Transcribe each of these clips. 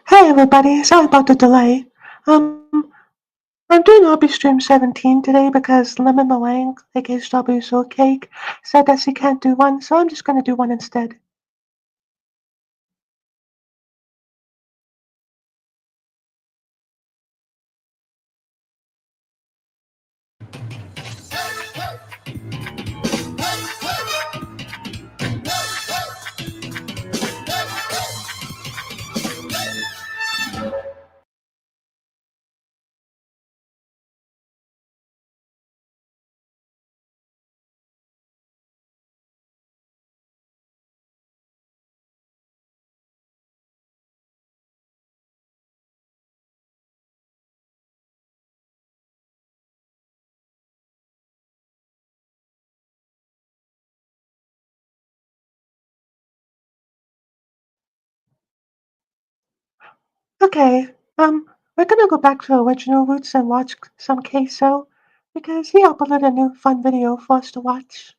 Hey everybody, sorry about the delay. I'm doing Hobby Stream 17 today because Lemon Meringue, aka Strawberry Shortcake, said that she can't do one, so I'm just gonna do one instead. Okay, we're gonna go back to original roots and watch some queso because he uploaded a new fun video for us to watch.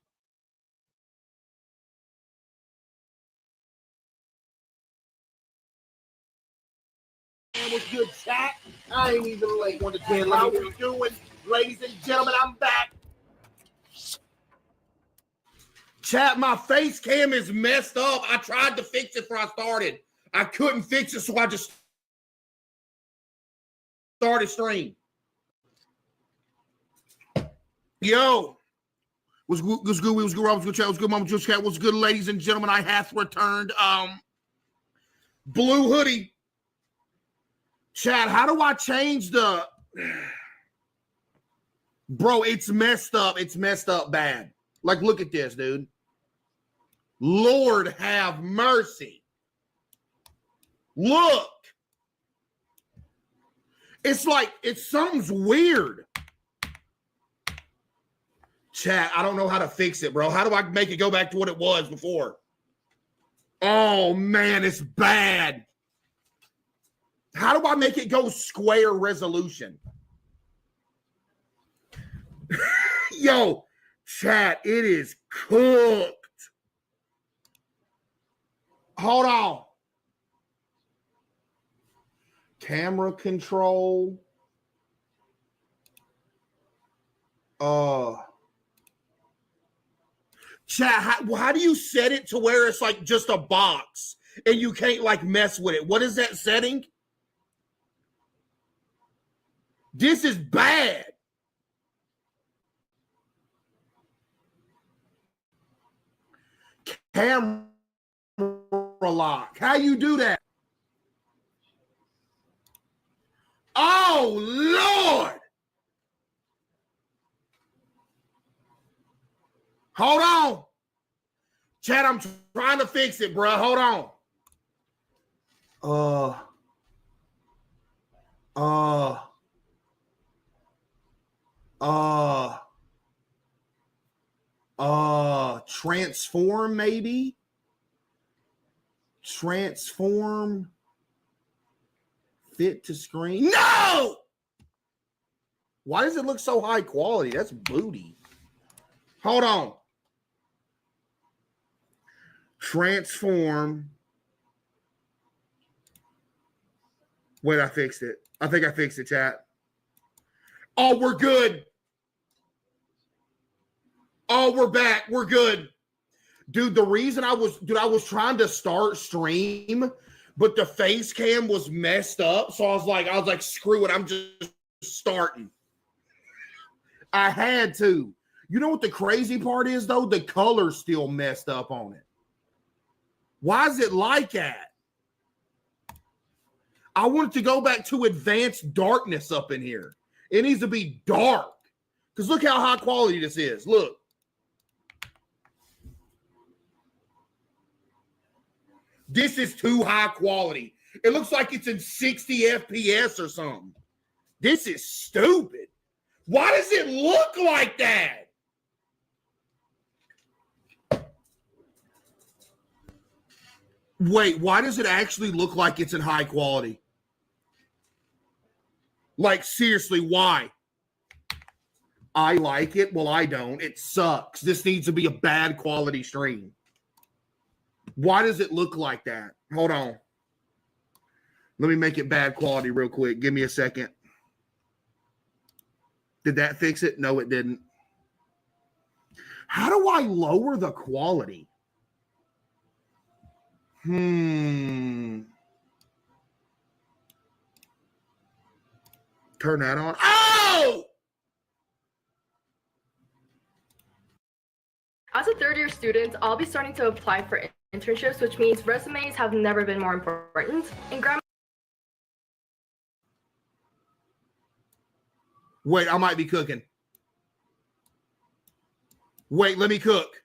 And what's good, chat? I ain't even late. 1 to 10. How we doing? Ladies and gentlemen, I'm back. Chat, my face cam is messed up. I tried to fix it before I started. I couldn't fix it, so I just started stream. Yo. What's good? What's good? What's good? What's good? Chat? What's good? Mama Juice Cat? What's good, ladies and gentlemen? I have returned. Blue hoodie. Chat, how do I change the... Bro, it's messed up. It's messed up bad. Like, look at this, dude. Lord have mercy. Look. It's like, something's weird. Chat, I don't know how to fix it, bro. How do I make it go back to what it was before? Oh, man, it's bad. How do I make it go square resolution? Yo, chat, it is cooked. Hold on. Camera control. Chat, how do you set it to where it's like just a box and you can't like mess with it? What is that setting? This is bad. Camera lock. How you do that? Oh, Lord. Hold on. Chat, I'm trying to fix it, bro. Hold on. Transform, maybe? Transform. Fit to screen. No! Why does it look so high quality? That's booty. Hold on. Transform. Wait, I fixed it. I think I fixed it, chat. Oh, we're good. Oh, we're back. We're good. Dude, the reason I was trying to start stream, but the face cam was messed up. So I was like, screw it. I'm just starting. I had to. You know what the crazy part is, though? The color's still messed up on it. Why is it like that? I want it to go back to advanced darkness up in here. It needs to be dark. Because look how high quality this is. Look. This is too high quality. It looks like it's in 60 FPS or something. This is stupid. Why does it look like that? Wait, why does it actually look like it's in high quality? Like, seriously, why? I like it. Well, I don't. It sucks. This needs to be a bad quality stream. Why does it look like that? Hold on. Let me make it bad quality real quick. Give me a second. Did that fix it? No, it didn't. How do I lower the quality? Turn that on. Oh! As a third-year student, I'll be starting to apply for internships, which means resumes have never been more important. In grad. Wait, I might be cooking. Wait, let me cook.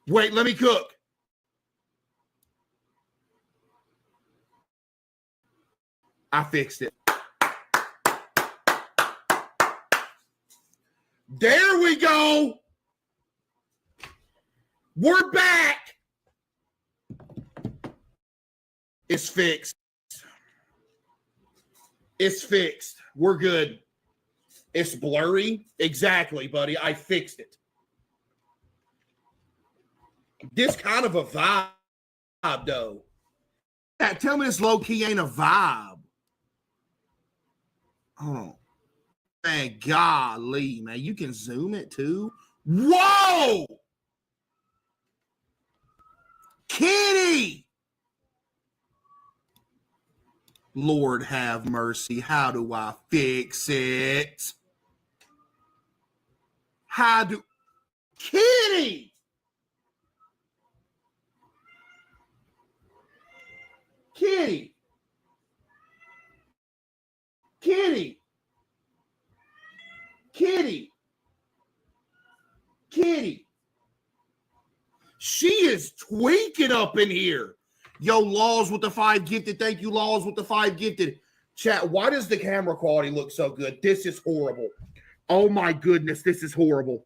Wait, let me cook. I fixed it. There we go. We're back. It's fixed. It's fixed. We're good. It's blurry. Exactly, buddy. I fixed it. This kind of a vibe, though. Tell me this low-key ain't a vibe. Oh. Man, golly, man. You can zoom it, too. Whoa! Kitty! Lord have mercy. How do I fix it? How do... Kitty! Kitty! Kitty! Kitty! Kitty! She is tweaking up in here. Yo, Laws with the 5 gifted. Thank you, Laws with the 5 gifted. Chat, why does the camera quality look so good? This is horrible. Oh my goodness, this is horrible.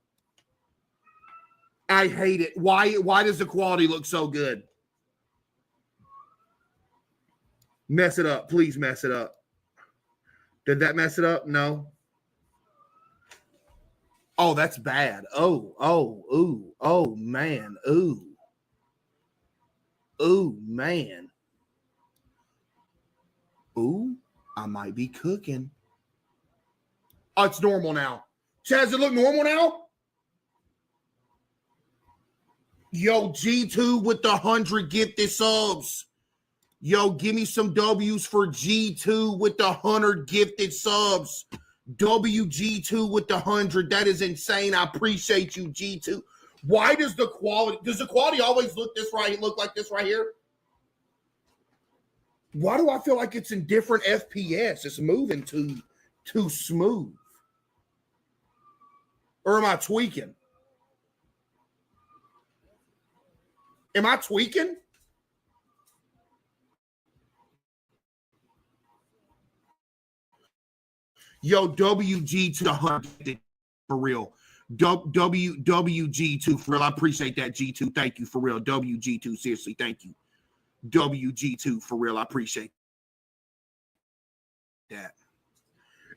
I hate it. Why does the quality look so good? Mess it up. Please mess it up. Did that mess it up? No. Oh, that's bad. Oh, man. Ooh, man. Ooh, I might be cooking. Oh, it's normal now. Chaz, does it look normal now? Yo, G2 with the 100 gifted subs. Yo, give me some W's for G2 with the 100 gifted subs. WG2 with the 100. That is insane. I appreciate you, G2. Why does the quality always look like this right here? Why do I feel like it's in different FPS? It's moving too smooth. Or am I tweaking? Am I tweaking? Yo, WG to the 100 for real. WG2 for real. I appreciate that, G2. Thank you for real. WG2, seriously, thank you. WG2 for real. I appreciate that.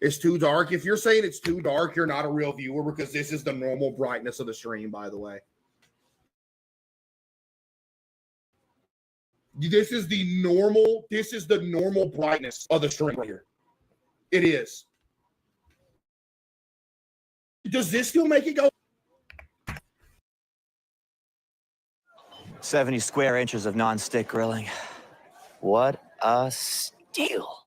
It's too dark. If you're saying it's too dark, you're not a real viewer because this is the normal brightness of the stream, by the way. This is the normal brightness of the stream right here. It is. Does this still make it go? 70 square inches of non-stick grilling. What a steal.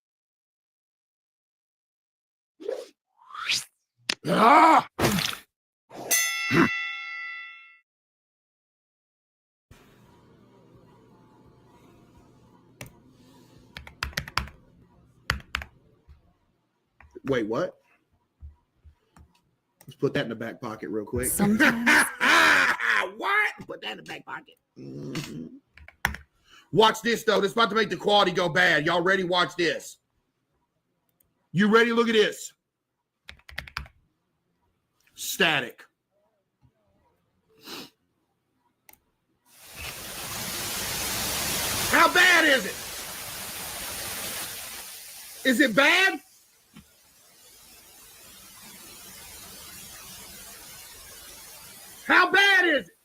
Ah! Wait, what? Let's put that in the back pocket real quick. Sometimes. What? Put that in the back pocket. Mm-hmm. Watch this, though. This is about to make the quality go bad. Y'all ready? Watch this. You ready? Look at this. Static. How bad is it? Is it bad? How bad is it?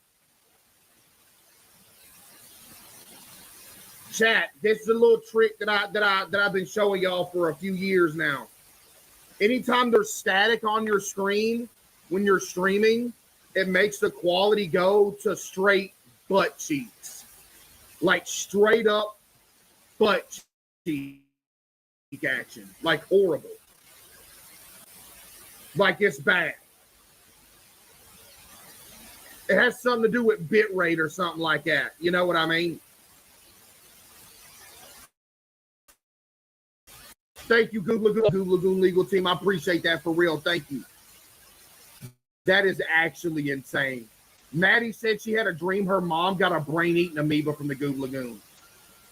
Chat, this is a little trick that I've been showing y'all for a few years now. Anytime there's static on your screen when you're streaming, it makes the quality go to straight butt cheeks. Like straight up butt cheek action. Like horrible. Like it's bad. It has something to do with bit rate or something like that. You know what I mean? Thank you, Google Lagoon Legal Team. I appreciate that for real. Thank you. That is actually insane. Maddie said she had a dream her mom got a brain-eating amoeba from the Google Lagoon.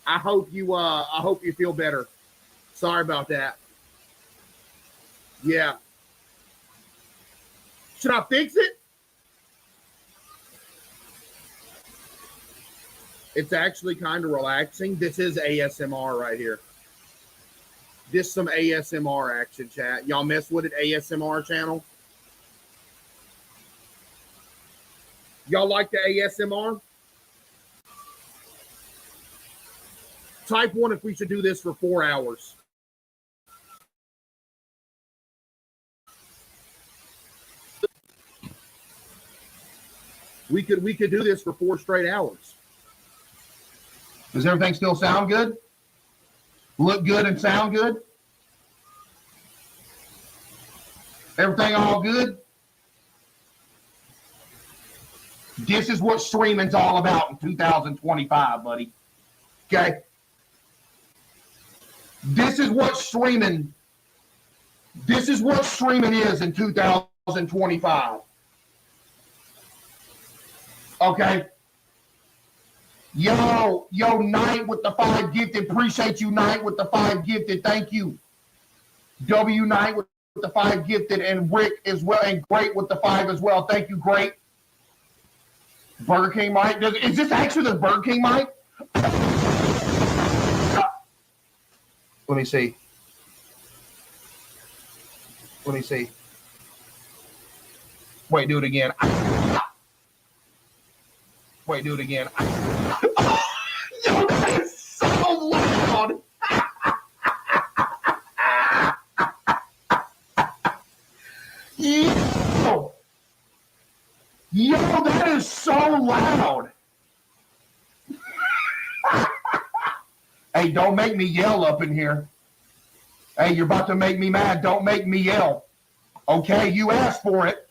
I hope you feel better. Sorry about that. Yeah. Should I fix it? It's actually kind of relaxing. This is ASMR right here. This some ASMR action, chat. Y'all mess with it, ASMR channel? Y'all like the ASMR? Type 1 if we should do this for 4 hours. We could do this for 4 straight hours. Does everything still sound good? Look good and sound good? Everything all good? This is what streaming's all about in 2025, buddy. Okay? This is what streaming is in 2025. Okay? Yo, Knight with the 5 gifted. Appreciate you, Knight with the 5 gifted. Thank you. W Knight with the 5 gifted, and Rick as well, and Great with the 5 as well. Thank you, Great. Burger King Mike. Is this actually the Burger King Mike? Let me see. Wait, do it again. Wait, do it again. Yo, that is so loud. Yo, that is so loud. Hey, don't make me yell up in here. Hey, you're about to make me mad. Don't make me yell. Okay, you asked for it.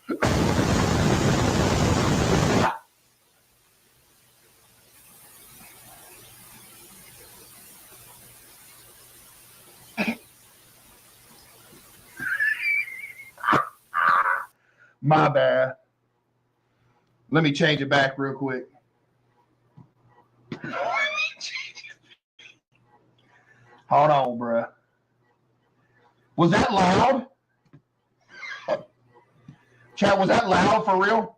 My bad. Let me change it back real quick. Hold on, bruh. Was that loud? Chat, was that loud for real?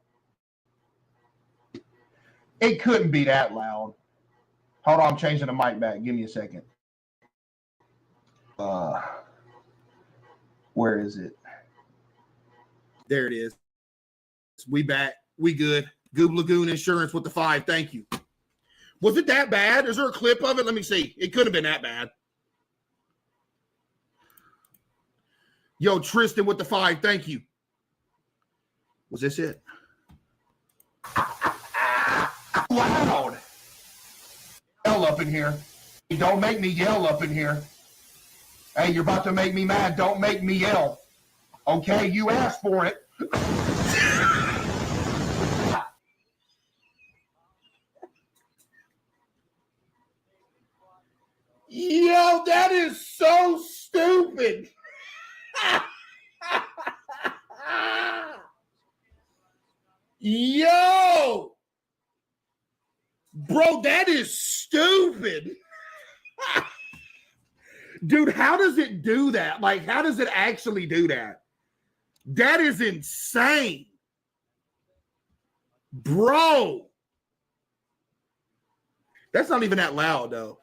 It couldn't be that loud. Hold on, I'm changing the mic back. Give me a second. Where is it? There it is. We back. We good. Goob Lagoon Insurance with the 5. Thank you. Was it that bad? Is there a clip of it? Let me see. It could have been that bad. Yo, Tristan with the 5. Thank you. Was this it? Loud. Yell up in here. Don't make me yell up in here. Hey, you're about to make me mad. Don't make me yell. Okay, you asked for it. Yo, that is so stupid. Yo, bro, that is stupid. Dude, how does it do that? Like, how does it actually do that? That is insane. Bro. That's not even that loud, though.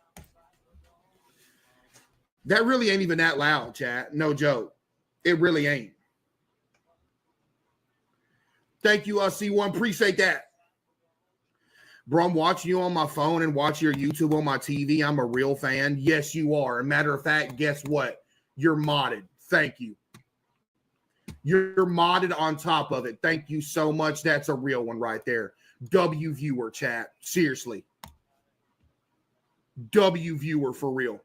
That really ain't even that loud, chat. No joke. It really ain't. Thank you, C1. Appreciate that. Bro, I'm watching you on my phone and watching your YouTube on my TV. I'm a real fan. Yes, you are. As a matter of fact, guess what? You're modded. Thank you. You're modded on top of it. Thank you so much. That's a real one right there. W viewer chat. Seriously. W viewer for real.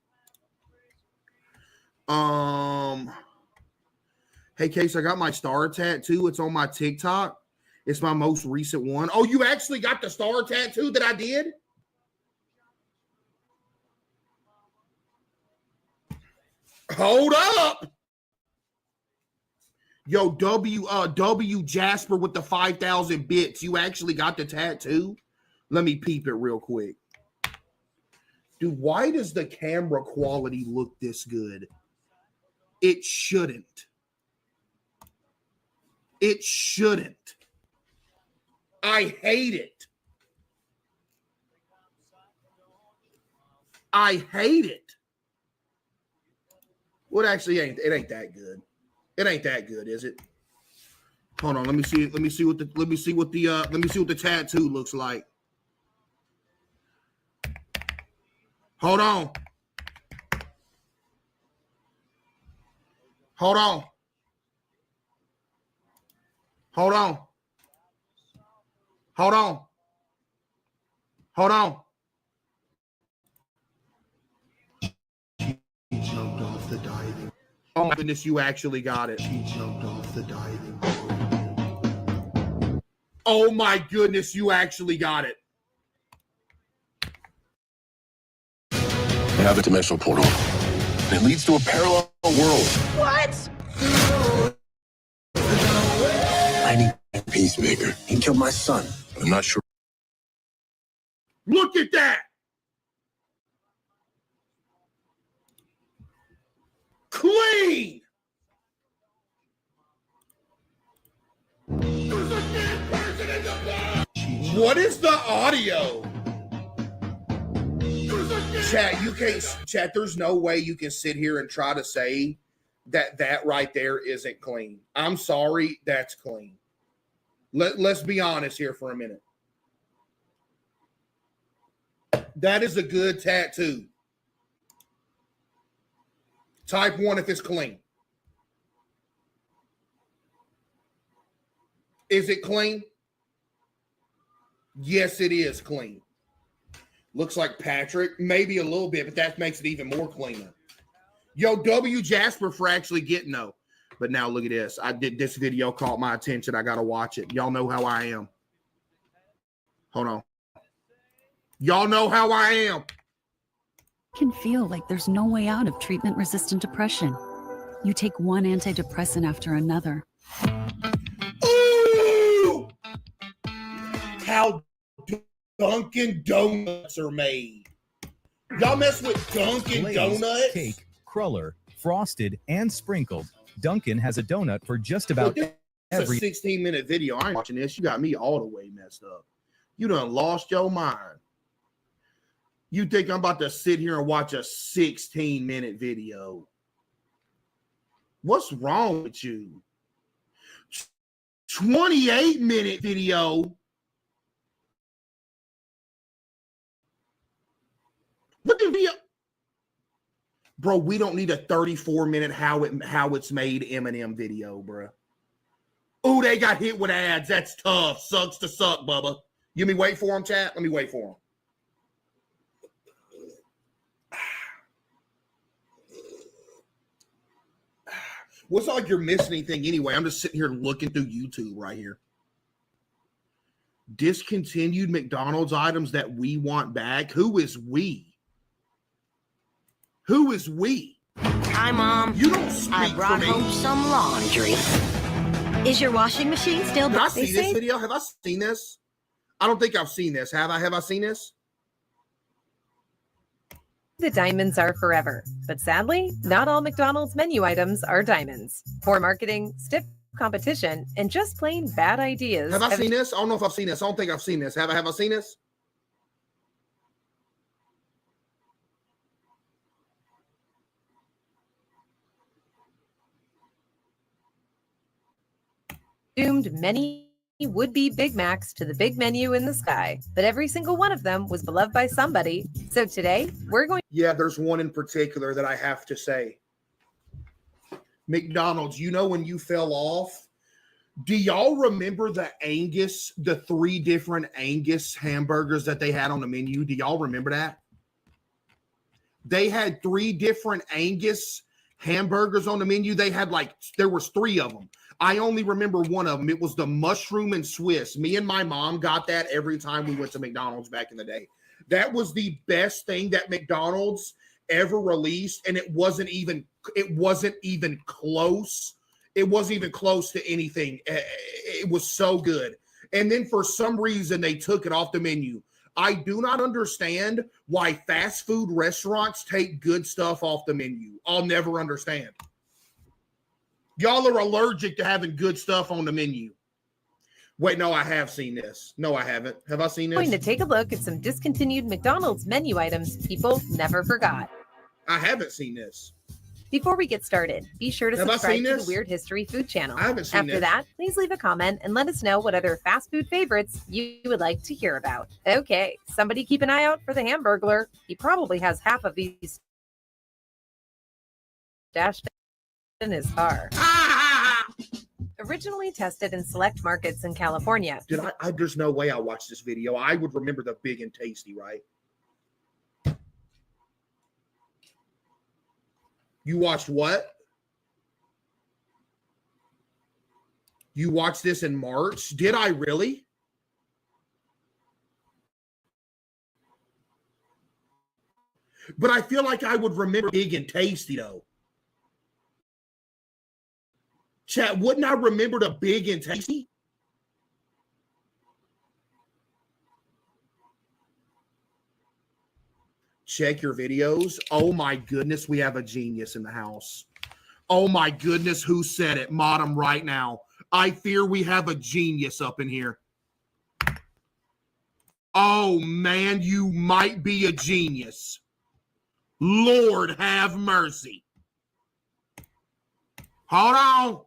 Hey, Case, I got my star tattoo. It's on my TikTok. It's my most recent one. Oh, you actually got the star tattoo that I did? Hold up. Yo, W Jasper with the 5,000 bits. You actually got the tattoo? Let me peep it real quick. Dude, why does the camera quality look this good? It shouldn't. It shouldn't. I hate it. I hate it. Well, it actually ain't. It ain't that good. It ain't that good, is it? Hold on. Let me see. Let me see what the tattoo looks like. Hold on. Hold on. Hold on. Hold on. Hold on. He jumped off the diving. Oh my goodness, you actually got it. He jumped off the diving. Oh my goodness, you actually got it. I have a dimensional portal. It leads to a parallel world. What? I need a peacemaker. He killed my son. I'm not sure. Look at that. Clean. There's a dead person in the box. What is the audio? Chat, you can't. Chat, there's no way you can sit here and try to say that right there isn't clean. I'm sorry, that's clean. Let's be honest here for a minute. That is a good tattoo. Type 1 if it's clean. Is it clean? Yes, it is clean. Looks like Patrick. Maybe a little bit, but that makes it even more cleaner. Yo, W Jasper for actually getting though. But now look at this. I did this video caught my attention. I gotta watch it. Y'all know how I am. Hold on. Y'all know how I am. Can feel like there's no way out of treatment-resistant depression. You take one antidepressant after another. Ooh! How Dunkin' Donuts are made. Y'all mess with Dunkin' Glazed, Donuts? cake, cruller, frosted, and sprinkled. Dunkin' has a donut for just about Look, every. It's a 16-minute video. I ain't watching this. You got me all the way messed up. You done lost your mind. You think I'm about to sit here and watch a 16-minute video? What's wrong with you? 28-minute video. What the video? Bro, we don't need a 34-minute how it's made Eminem video, bro. Oh, they got hit with ads. That's tough. Sucks to suck, Bubba. You me wait for him, chat? Let me wait for him. Well, it's not like you're missing anything anyway. I'm just sitting here looking through YouTube right here. Discontinued McDonald's items that we want back. Who is we? Who is we? Hi, Mom. You don't speak I brought for me. home some laundry. Is your washing machine still? Did I see this video? Have I seen this? I don't think I've seen this. Have I? Have I seen this? The diamonds are forever, but sadly, not all McDonald's menu items are diamonds. Poor marketing, stiff competition, and just plain bad ideas. Have I seen this? I don't know if I've seen this. I don't think I've seen this. Have I seen this? Doomed many would-be Big Macs to the big menu in the sky, but every single one of them was beloved by somebody. So today, we're going. Yeah, there's one in particular that I have to say. McDonald's, you know when you fell off? Do y'all remember the 3 different Angus hamburgers that they had on the menu? Do y'all remember that? They had 3 different Angus hamburgers on the menu. There was 3 of them. I only remember one of them. It was the mushroom and Swiss. Me and my mom got that every time we went to McDonald's back in the day. That was the best thing that McDonald's ever released, and it wasn't even close. It wasn't even close to anything. It was so good. And then for some reason, they took it off the menu. I do not understand why fast food restaurants take good stuff off the menu. I'll never understand. Y'all are allergic to having good stuff on the menu. Wait, no, I have seen this. No, I haven't. Have I seen this? Going to take a look at some discontinued McDonald's menu items people never forgot. I haven't seen this. Before we get started, be sure to Have I subscribe seen to the this? Weird History Food channel. I haven't seen After this. that, please leave a comment and let us know what other fast food favorites you would like to hear about. Okay, somebody keep an eye out for the Hamburglar. He probably has half of these stashed in his car. Originally tested in select markets in California. There's no way I'll watch this video. I would remember the big and tasty, right? You watched what? You watched this in March? Did I really? But I feel like I would remember big and tasty, though. Chat, wouldn't I remember the big and tasty? Check your videos. Oh my goodness, we have a genius in the house. Oh my goodness, who said it? Mod him right now. I fear we have a genius up in here. Oh man, you might be a genius. Lord have mercy. Hold on.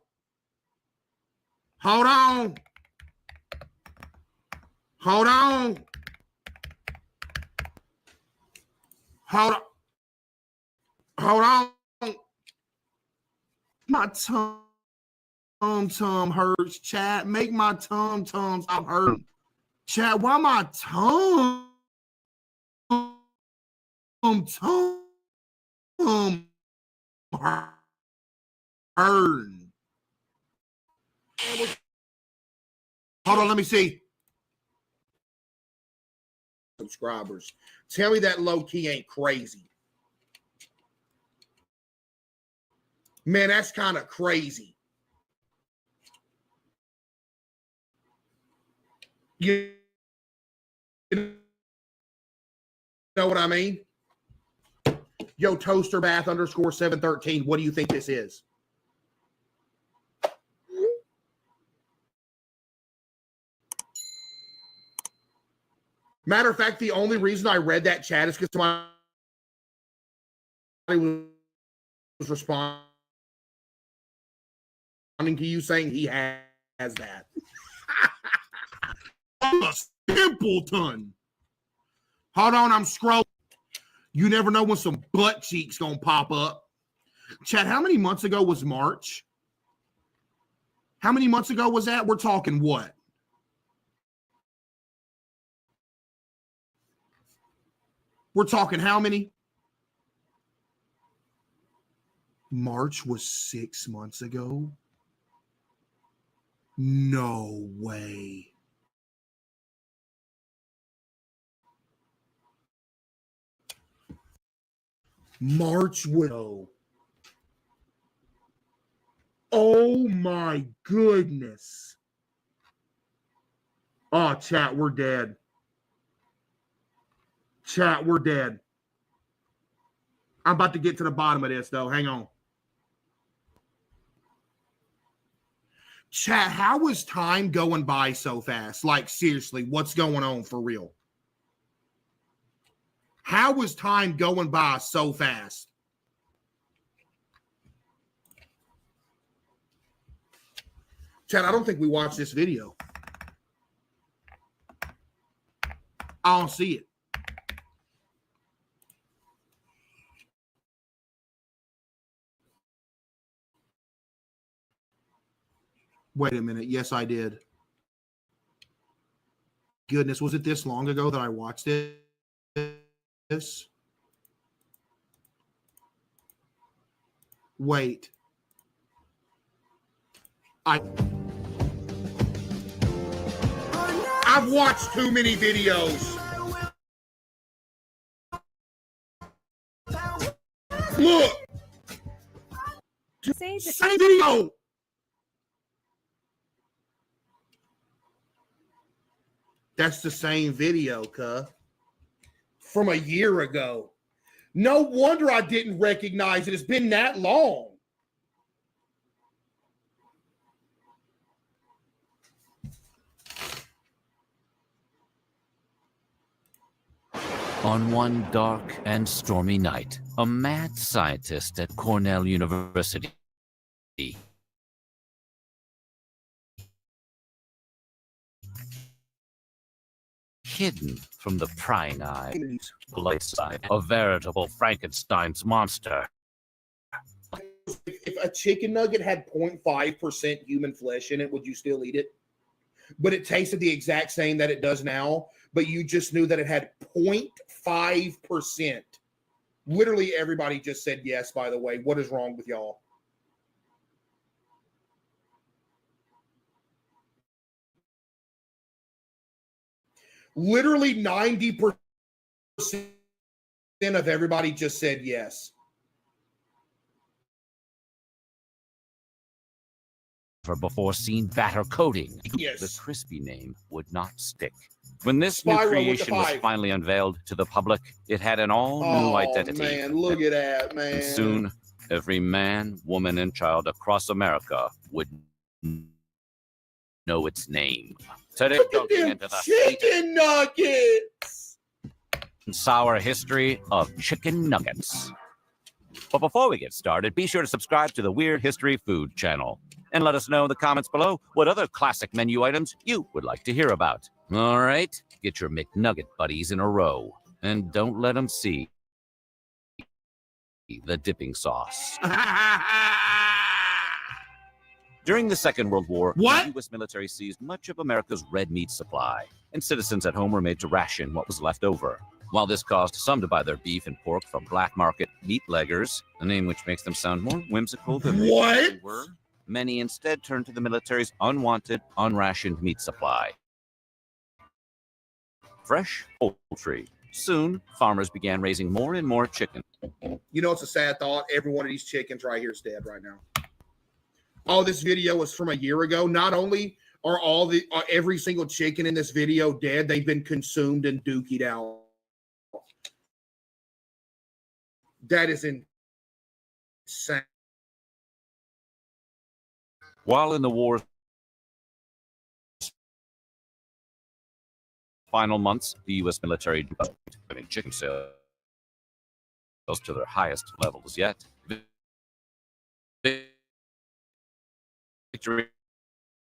Hold on. Hold on. Hold on. Hold on. My tum hurts, chat. Make my tum stop hurting. Chat, why my tum hurting? Hold on, let me see. Subscribers. Tell me that low key ain't crazy. Man, that's kind of crazy. You know what I mean? Yo, Toaster Bath _ 713. What do you think this is? Matter of fact, the only reason I read that chat is because somebody was responding to you saying he has that. I'm a simpleton. Hold on, I'm scrolling. You never know when some butt cheeks gonna pop up. Chat, how many months ago was March? How many months ago was that? We're talking what? We're talking how many? March was 6 months ago. No way. March was. Oh my goodness. Oh, chat, we're dead. Chat, we're dead. I'm about to get to the bottom of this, though. Hang on. Chat, how is time going by so fast? Like, seriously, what's going on for real? How is time going by so fast? Chat, I don't think we watched this video. I don't see it. Wait a minute. Yes, I did. Goodness, was it this long ago that I watched it? Wait. I've watched too many videos. Look. Same video. That's the same video, cuh. From a year ago. No wonder I didn't recognize it. It's been that long. On one dark and stormy night, a mad scientist at Cornell University hidden from the prying eyes, side, a veritable Frankenstein's monster. If a chicken nugget had 0.5% human flesh in it, would you still eat it? But it tasted the exact same that it does now, but you just knew that it had 0.5%. Literally everybody just said yes, by the way. What is wrong with y'all? Literally 90% of everybody just said yes. For before seen batter coating, Yes. the crispy name would not stick. When this Spyro new with the creation was 5. finally unveiled to the public, it had an all-new identity. Man, look at that, man. And soon, every man, woman, and child across America would know its name. Today, Look at delving them into the chicken nuggets. sour history of chicken nuggets. But before we get started, be sure to subscribe to the Weird History Food channel. And let us know in the comments below what other classic menu items you would like to hear about. All right, get your McNugget buddies in a row. And don't let them see the dipping sauce. During the Second World War, the U.S. military seized much of America's red meat supply, and citizens at home were made to ration what was left over. While this caused some to buy their beef and pork from black market meatleggers, a name which makes them sound more whimsical than they actually were, many instead turned to the military's unwanted, unrationed meat supply. Fresh poultry. Soon, farmers began raising more and more chicken. You know, it's a sad thought. Every one of these chickens right here is dead right now. Oh, this video was from a year ago. Not only are every single chicken in this video dead, they've been consumed and dookied out. That is insane. While in the war's final months, the U.S. military bringing chicken sales to their highest levels yet. Victory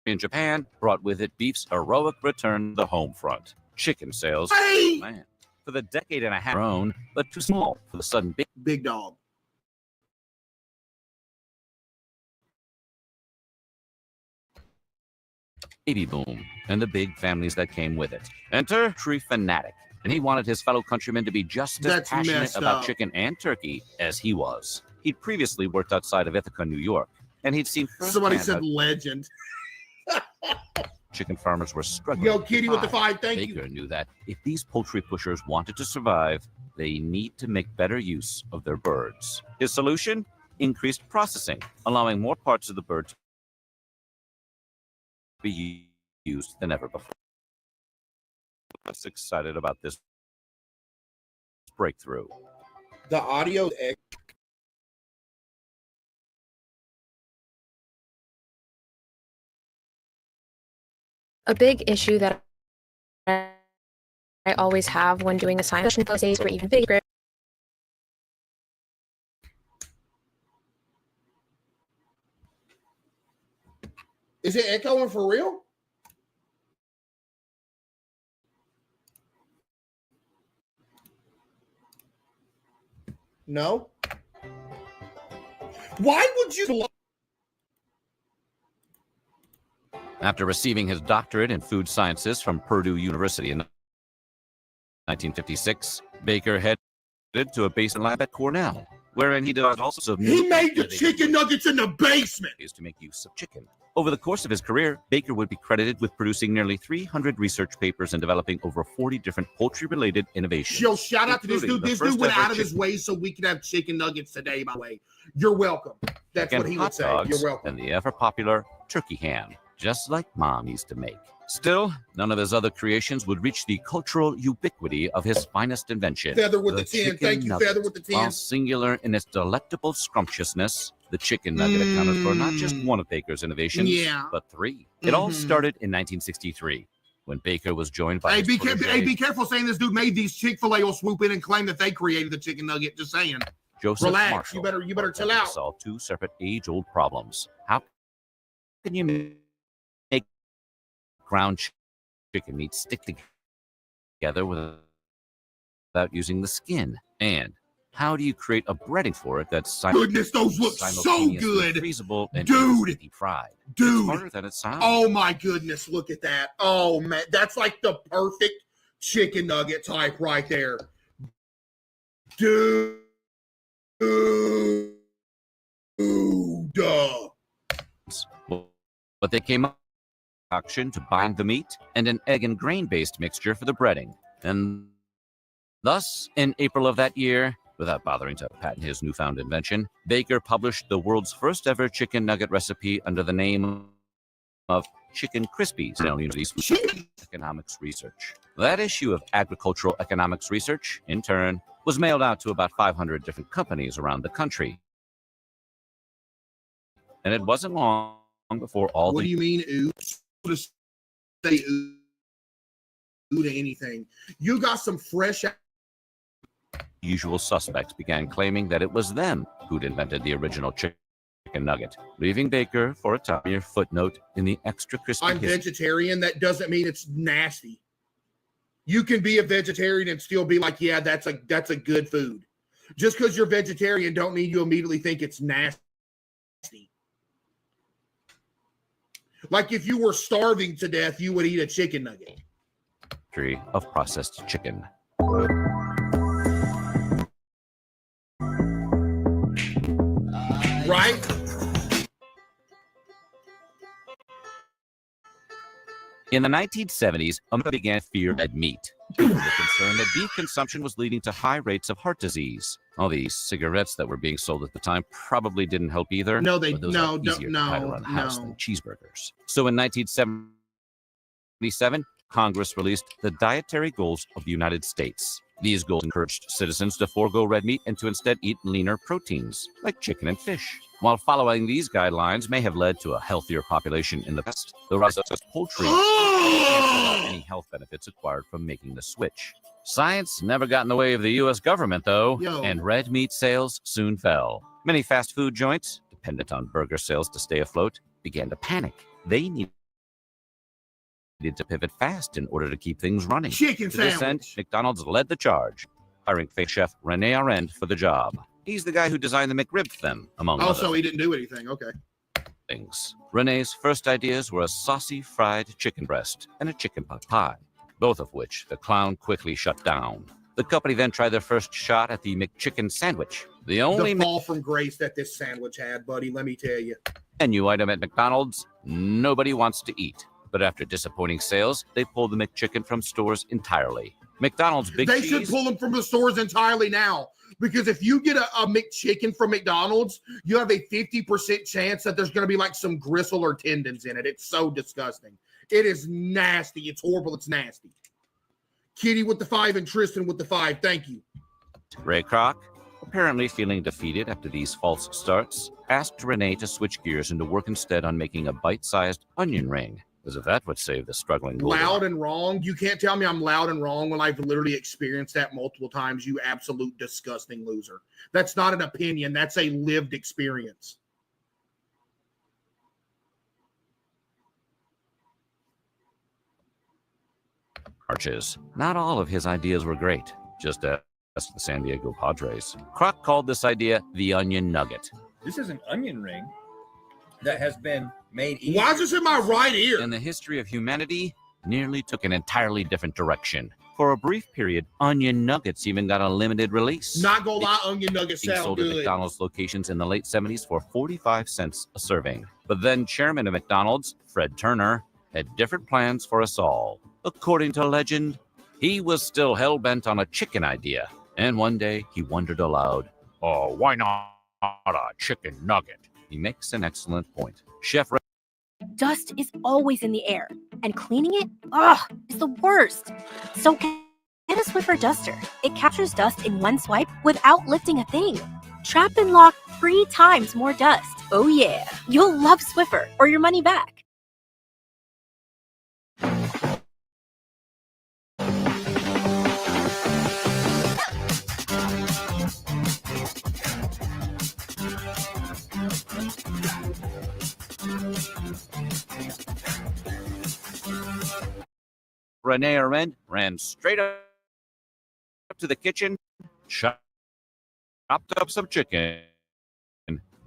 in Japan brought with it beef's heroic return to the home front. Chicken sales, man, for the decade and a half grown, but too small for the sudden big dog. Baby boom and the big families that came with it. Enter tree fanatic, and he wanted his fellow countrymen to be just as passionate about chicken and turkey as he was. He'd previously worked outside of Ithaca, New York, and he'd seen somebody said legend. Chicken farmers were struggling. Yo, Kitty with the 5, thank you. Baker knew that if these poultry pushers wanted to survive, they need to make better use of their birds. His solution? Increased processing, allowing more parts of the bird to be used than ever before. I'm excited about this breakthrough. The audio. A big issue that I always have when doing assignments in those days were even bigger. Is it echoing for real? No. Why would you? After receiving his doctorate in food sciences from Purdue University in 1956, Baker headed to a basement lab at Cornell, wherein he developed all sorts of new... He made the chicken nuggets in the basement! ...ways to make use of chicken. Over the course of his career, Baker would be credited with producing nearly 300 research papers and developing over 40 different poultry-related innovations. Yo, shout out to this dude. This dude went out of his chicken way so we could have chicken nuggets today, by the way. You're welcome. That's what he would hot say. dogs, You're welcome. and the ever-popular turkey ham, just like Mom used to make. Still, none of his other creations would reach the cultural ubiquity of his finest invention. Feather with the 10. chicken Thank you, nugget. Feather with the 10. While singular in its delectable scrumptiousness, the chicken nugget accounted for not just one of Baker's innovations, but three. It all started in 1963, when Baker was joined by Hey, his be protege, careful saying this dude made these. Chick-fil-A will swoop in and claim that they created the chicken nugget. Just saying. Joseph Relax. Marshall. You better chill out. Solve two separate age-old problems. How can you make ground chicken meat stick together without using the skin? And how do you create a breading for it that's goodness, those look so good, freezable and dude. deep fried? Dude, it's harder than it sounds. Oh my goodness, look at that. Oh man, that's like the perfect chicken nugget type right there, dude. But they came up with auction to bind the meat and an egg and grain-based mixture for the breading. And thus, in April of that year, without bothering to patent his newfound invention, Baker published the world's first ever chicken nugget recipe under the name of Chicken Krispies, Yale University's Economics Research. That issue of Agricultural Economics Research, in turn, was mailed out to about 500 different companies around the country. And it wasn't long before all What the... do you mean, oops? Just say ooh to anything. You got some fresh... usual suspects began claiming that it was them who'd invented the original chicken nugget, leaving Baker for a tinier footnote in the extra crispy I'm vegetarian. That doesn't mean it's nasty. You can be a vegetarian and still be like, yeah, that's a good food. Just because you're vegetarian don't mean you immediately think it's nasty. Like if you were starving to death, you would eat a chicken nugget. Of processed chicken. Right? In the 1970s, America began to fear red meat. People were concerned that beef consumption was leading to high rates of heart disease. All these cigarettes that were being sold at the time probably didn't help either. No, they but those no, are easier no, to hide around the house no. than cheeseburgers. So in 1977, Congress released the Dietary Goals of the United States. These goals encouraged citizens to forego red meat and to instead eat leaner proteins, like chicken and fish. While following these guidelines may have led to a healthier population in the past, the rise of poultry canceled any health benefits acquired from making the switch. Science never got in the way of the U.S. government, though, and red meat sales soon fell. Many fast food joints, dependent on burger sales to stay afloat, began to panic. They needed to pivot fast in order to keep things running. Chicken To this end, sandwich. McDonald's led the charge, hiring fake chef Rene Arend for the job. He's the guy who designed the McRib for them, among Oh, other so he didn't do anything. Okay. things. Rene's first ideas were a saucy fried chicken breast and a chicken pot pie, both of which the clown quickly shut down. The company then tried their first shot at the McChicken sandwich, the only The fall from grace that this sandwich had, buddy, let me tell you. menu item at McDonald's nobody wants to eat. But after disappointing sales, they pulled the McChicken from stores entirely. McDonald's Big They Cheese... should pull them from the stores entirely now. Because if you get a McChicken from McDonald's, you have a 50% chance that there's going to be like some gristle or tendons in it. It's so disgusting. It is nasty. It's horrible. It's nasty. Kitty with the 5 and Tristan with the 5. Thank you. Ray Kroc, apparently feeling defeated after these false starts, asked Rene to switch gears and to work instead on making a bite-sized onion ring, as if that would save the struggling Goldilocks. Loud and wrong. You can't tell me I'm loud and wrong when I've literally experienced that multiple times, you absolute disgusting loser. That's not an opinion. That's a lived experience. Arches. Not all of his ideas were great, just of the San Diego Padres. Kroc called this idea the onion nugget. This is an onion ring that has been made easy. Why is this in my right ear? And the history of humanity nearly took an entirely different direction. For a brief period, onion nuggets even got a limited release. Not gonna lie, onion nuggets Being sound sold at good. McDonald's locations in the late 70s for 45 cents a serving. But then chairman of McDonald's, Fred Turner, had different plans for us all. According to legend, he was still hell-bent on a chicken idea. And one day he wondered aloud, "Oh, why not a chicken nugget?" He makes an excellent point. Chef Dust is always in the air, and cleaning it, is the worst. So get a Swiffer duster. It captures dust in one swipe without lifting a thing. Trap and lock 3 times more dust. Oh yeah, you'll love Swiffer or your money back. Rene Arend ran straight up to the kitchen, chopped up some chicken,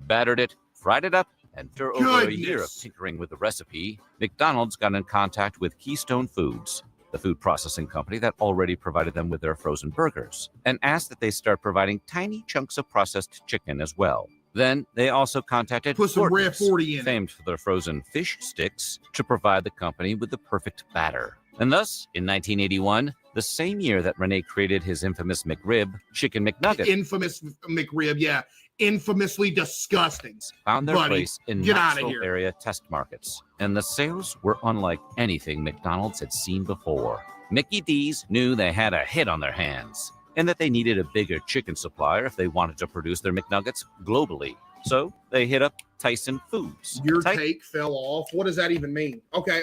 battered it, fried it up, and after over a year of tinkering with the recipe, McDonald's got in contact with Keystone Foods, the food processing company that already provided them with their frozen burgers, and asked that they start providing tiny chunks of processed chicken as well. Then they also contacted Put some Red Gordon's, 40 in it. famed for their frozen fish sticks, to provide the company with the perfect batter. And thus, in 1981, the same year that Rene created his infamous McRib, Chicken McNugget Infamous McRib, yeah. Infamously disgusting. found their Buddy, place in get outta Knoxville here. area test markets. And the sales were unlike anything McDonald's had seen before. Mickey D's knew they had a hit on their hands, and that they needed a bigger chicken supplier if they wanted to produce their McNuggets globally. So they hit up Tyson Foods. Your take fell off. What does that even mean? Okay.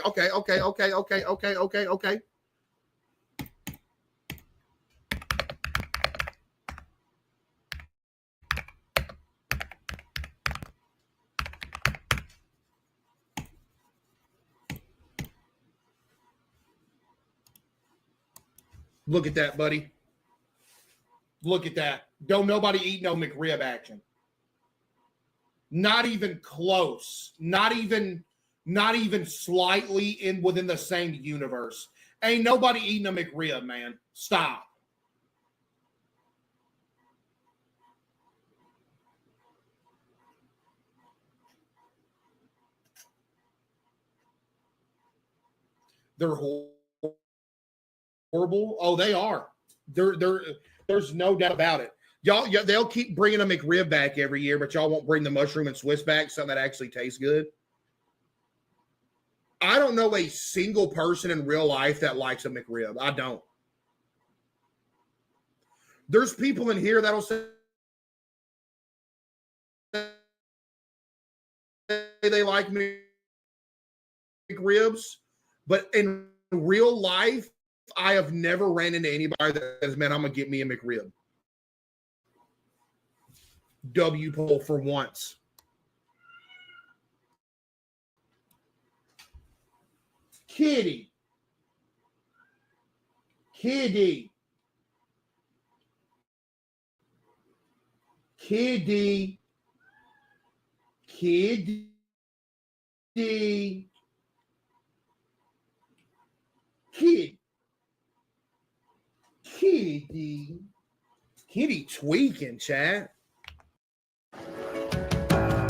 Look at that, buddy. Look at that. Don't nobody eat no McRib action. Not even close. Not even slightly in within the same universe. Ain't nobody eating a McRib, man. Stop. They're horrible. Oh, they are. There's no doubt about it. Y'all, they'll keep bringing a McRib back every year, but y'all won't bring the mushroom and Swiss back, something that actually tastes good. I don't know a single person in real life that likes a McRib. I don't. There's people in here that'll say they like McRibs, but in real life, I have never ran into anybody that says, "Man, I'm gonna get me a McRib." W poll for once. Kitty. Kitty. Kitty. Kitty. Kitty. Kitty. Kitty tweaking, chat.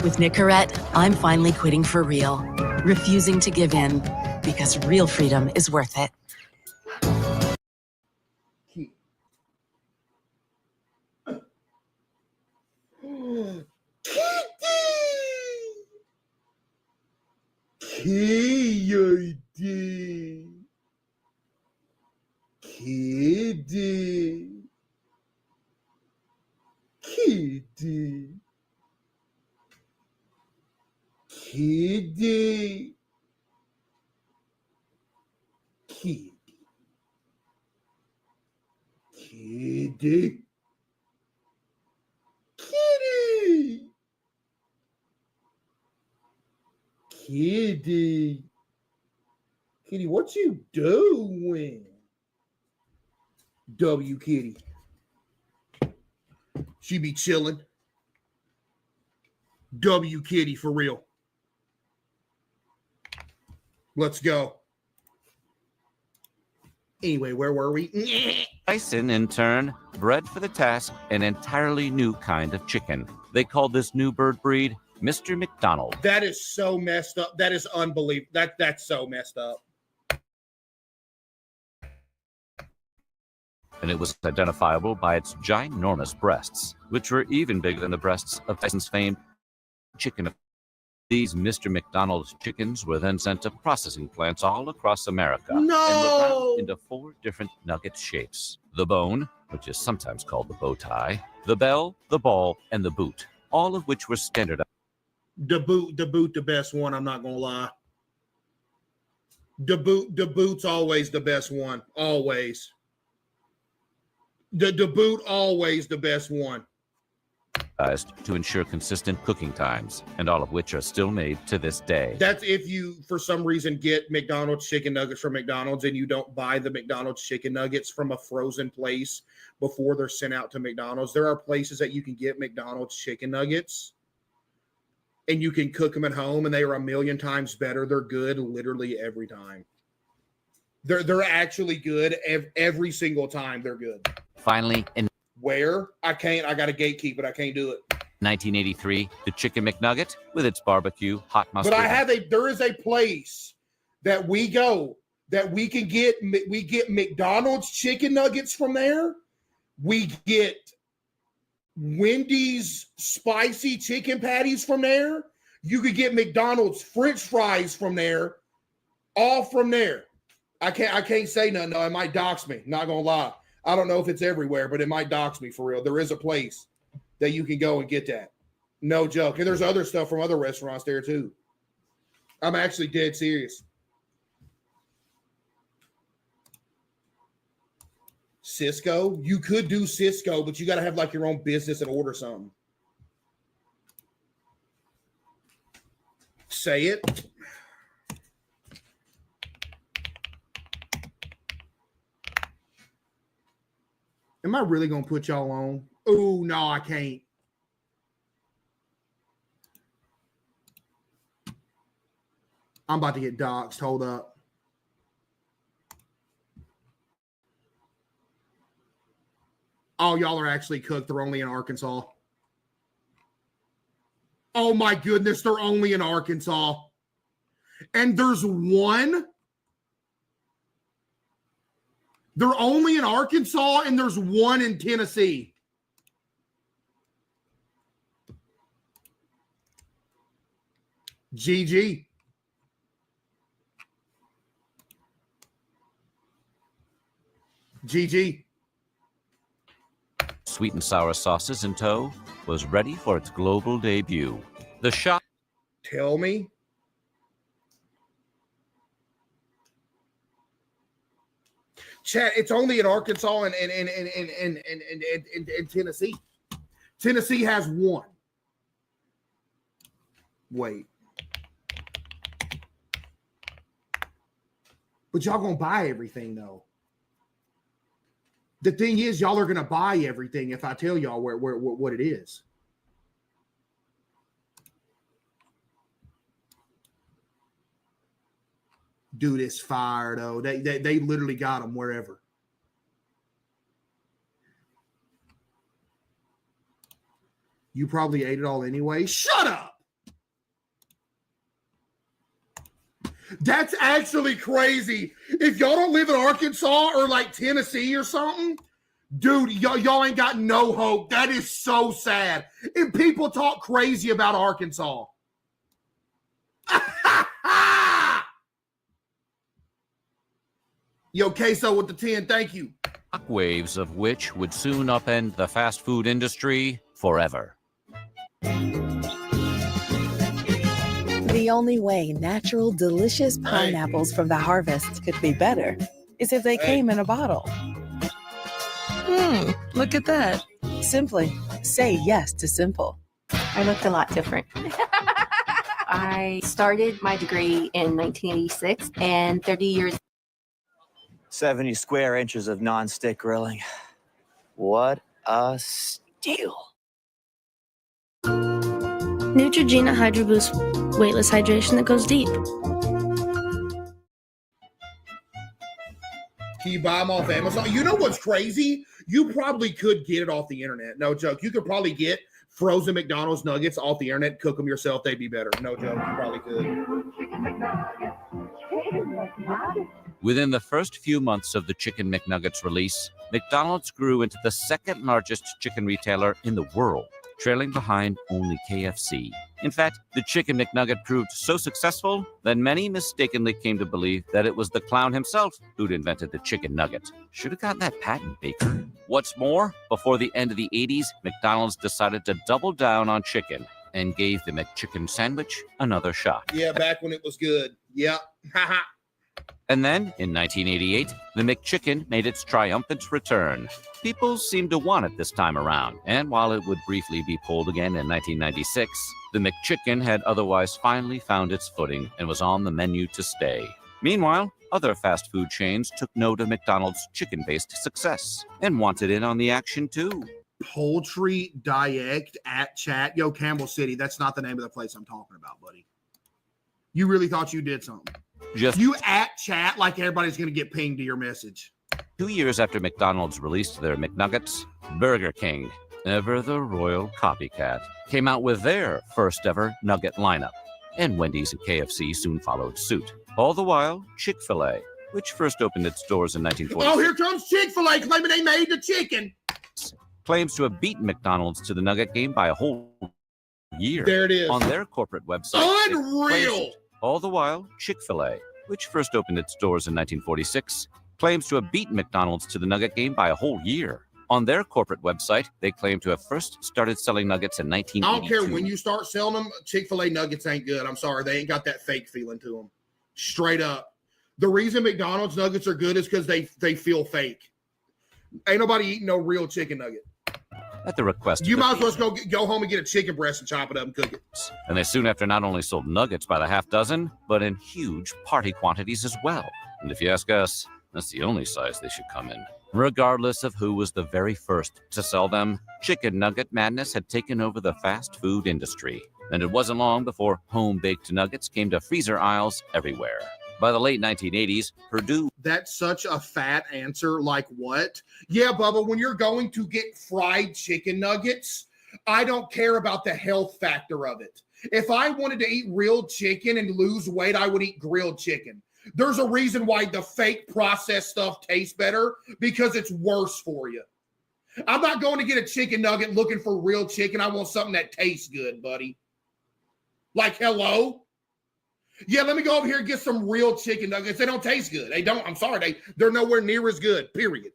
With Nicorette, I'm finally quitting for real, refusing to give in, because real freedom is worth it. Kitty. Kitty, what you doing? W Kitty. She be chilling. W Kitty for real. Let's go. Anyway, where were we? Tyson, in turn, bred for the task an entirely new kind of chicken. They called this new bird breed Mr. McDonald. That is so messed up. That is unbelievable. That's so messed up. And it was identifiable by its ginormous breasts, which were even bigger than the breasts of Tyson's famed chicken. These Mr. McDonald's chickens were then sent to processing plants all across America and were ground into 4 different nugget shapes. The bone, which is sometimes called the bow tie, the bell, the ball, and the boot, all of which were standardized. The boot, the best one, I'm not gonna lie. The boot's always the best one. Always. The boot always the best one. To ensure consistent cooking times, and all of which are still made to this day. That's if you, for some reason, get McDonald's chicken nuggets from McDonald's and you don't buy the McDonald's chicken nuggets from a frozen place before they're sent out to McDonald's. There are places that you can get McDonald's chicken nuggets and you can cook them at home, and they are a million times better. They're good literally every time. They're actually good every single time. They're good. Finally, in where? I got a gatekeep, but I can't do it. 1983, the Chicken McNugget with its barbecue, hot mustard. But there is a place that we go that we get McDonald's chicken nuggets from there. We get Wendy's spicy chicken patties from there. You could get McDonald's French fries from there. All from there. I can't say nothing. No, it might dox me. Not gonna lie. I don't know if it's everywhere, but it might dox me for real. There is a place that you can go and get that. No joke. And there's other stuff from other restaurants there too. I'm actually dead serious. Cisco? You could do Cisco, but you got to have like your own business and order something. Say it. Am I really going to put y'all on? Oh, no, I can't. I'm about to get doxxed. Hold up. Oh, y'all are actually cooked. They're only in Arkansas. Oh, my goodness. They're only in Arkansas. And there's one. They're only in Arkansas, and there's one in Tennessee. GG. GG. Sweet and sour sauces in tow was ready for its global debut. The shop. Tell me. Chat, it's only in Arkansas and Tennessee. Tennessee has one. Wait. But y'all gonna buy everything though. The thing is, y'all are gonna buy everything if I tell y'all what it is. Dude, it's fire though. They literally got them wherever. You probably ate it all anyway. Shut up. That's actually crazy. If y'all don't live in Arkansas or like Tennessee or something, dude, y'all ain't got no hope. That is so sad. And people talk crazy about Arkansas. Yo, Queso with the 10, thank you. Waves of which would soon upend the fast food industry forever. The only way natural, delicious pineapples from the harvest could be better is if they came in a bottle. Look at that. Simply say yes to simple. I looked a lot different. I started my degree in 1986 and 30 years. 70 square inches of non-stick grilling. What a deal. Neutrogena Hydro Boost weightless hydration that goes deep. Can you buy them off Amazon? You know what's crazy? You probably could get it off the internet. No joke. You could probably get frozen McDonald's nuggets off the internet, cook them yourself. They'd be better. No joke. You probably could. Within the first few months of the Chicken McNuggets release, McDonald's grew into the second largest chicken retailer in the world, trailing behind only KFC. In fact, the Chicken McNugget proved so successful that many mistakenly came to believe that it was the clown himself who'd invented the chicken nugget. Should have gotten that patent, Baker. What's more, before the end of the 80s, McDonald's decided to double down on chicken and gave the McChicken sandwich another shot. Yeah, back when it was good. Yep. Haha. And then, in 1988, the McChicken made its triumphant return. People seemed to want it this time around, and while it would briefly be pulled again in 1996, the McChicken had otherwise finally found its footing and was on the menu to stay. Meanwhile, other fast food chains took note of McDonald's chicken-based success and wanted in on the action too. Poultry Direct at Chat. Yo, Campbell City, that's not the name of the place I'm talking about, buddy. You really thought you did something. You at Chat like everybody's going to get pinged to your message. 2 years after McDonald's released their McNuggets, Burger King, ever the royal copycat, came out with their first ever nugget lineup. And Wendy's and KFC soon followed suit. All the while, Chick-fil-A, which first opened its doors in 1946. Oh, here comes Chick-fil-A claiming they made the chicken. Claims to have beaten McDonald's to the nugget game by a whole year. There it is. On their corporate website. Unreal. All the while, Chick-fil-A, which first opened its doors in 1946, claims to have beaten McDonald's to the nugget game by a whole year. On their corporate website, they claim to have first started selling nuggets in 1982. I don't care when you start selling them, Chick-fil-A nuggets ain't good. I'm sorry. They ain't got that fake feeling to them. Straight up. The reason McDonald's nuggets are good is because they feel fake. Ain't nobody eating no real chicken nugget. At the request You of the might as well go home and get a chicken breast and chop it up and cook it. And they soon after not only sold nuggets by the half dozen, but in huge party quantities as well. And if you ask us, that's the only size they should come in. Regardless of who was the very first to sell them, chicken nugget madness had taken over the fast food industry. And it wasn't long before home-baked nuggets came to freezer aisles everywhere. By the late 1980s, Purdue... That's such a fat answer. Like what? Yeah, Bubba, when you're going to get fried chicken nuggets, I don't care about the health factor of it. If I wanted to eat real chicken and lose weight, I would eat grilled chicken. There's a reason why the fake processed stuff tastes better, because it's worse for you. I'm not going to get a chicken nugget looking for real chicken. I want something that tastes good, buddy. Like, hello? Yeah, let me go over here and get some real chicken nuggets. They don't taste good. They don't. I'm sorry. They're nowhere near as good, period.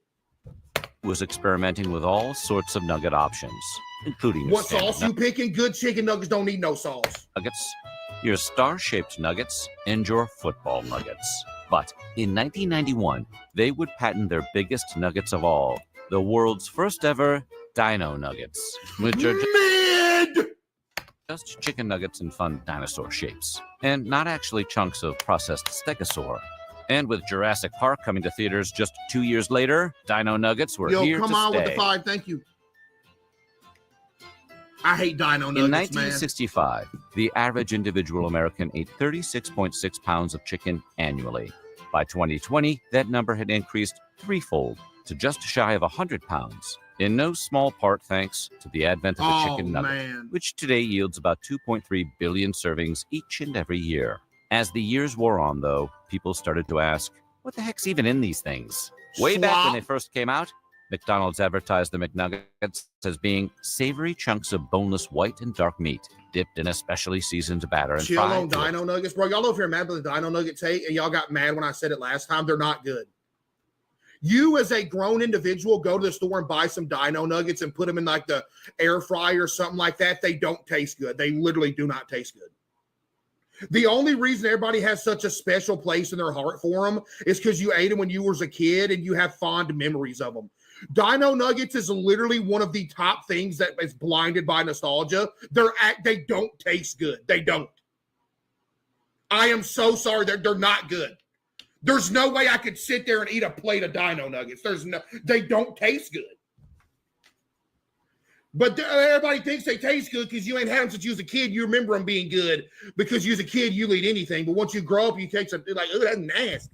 was experimenting with all sorts of nugget options, including what sauce you picking? Good chicken nuggets don't need no sauce. Nuggets, your star-shaped nuggets, and your football nuggets. But in 1991, they would patent their biggest nuggets of all, the world's first ever Dino Nuggets, which are just chicken nuggets in fun dinosaur shapes, and not actually chunks of processed stegosaur. And with Jurassic Park coming to theaters just 2 years later, Dino Nuggets were here to stay. Come on with the 5, thank you. I hate Dino Nuggets, in 1965, the average individual American ate 36.6 pounds of chicken annually. By 2020, that number had increased threefold to just shy of 100 pounds, in no small part thanks to the advent of the chicken nugget, which today yields about 2.3 billion servings each and every year. As the years wore on, though, people started to ask, what the heck's even in these things? Way back when they first came out, McDonald's advertised the McNuggets as being savory chunks of boneless white and dark meat, dipped in a specially seasoned batter and chill fried. On Dino Nuggets, bro. Y'all know if you're mad about the Dino Nuggets hate, and y'all got mad when I said it last time, they're not good. You as a grown individual go to the store and buy some Dino Nuggets and put them in like the air fryer or something like that. They don't taste good. They literally do not taste good. The only reason everybody has such a special place in their heart for them is because you ate them when you were a kid and you have fond memories of them. Dino Nuggets is literally one of the top things that is blinded by nostalgia. They don't taste good. They don't. I am so sorry. They're not good. There's no way I could sit there and eat a plate of Dino Nuggets. They don't taste good. But everybody thinks they taste good because you ain't had them since you was a kid. You remember them being good because you was a kid, you'll eat anything. But once you grow up, you take something like, oh, that's nasty.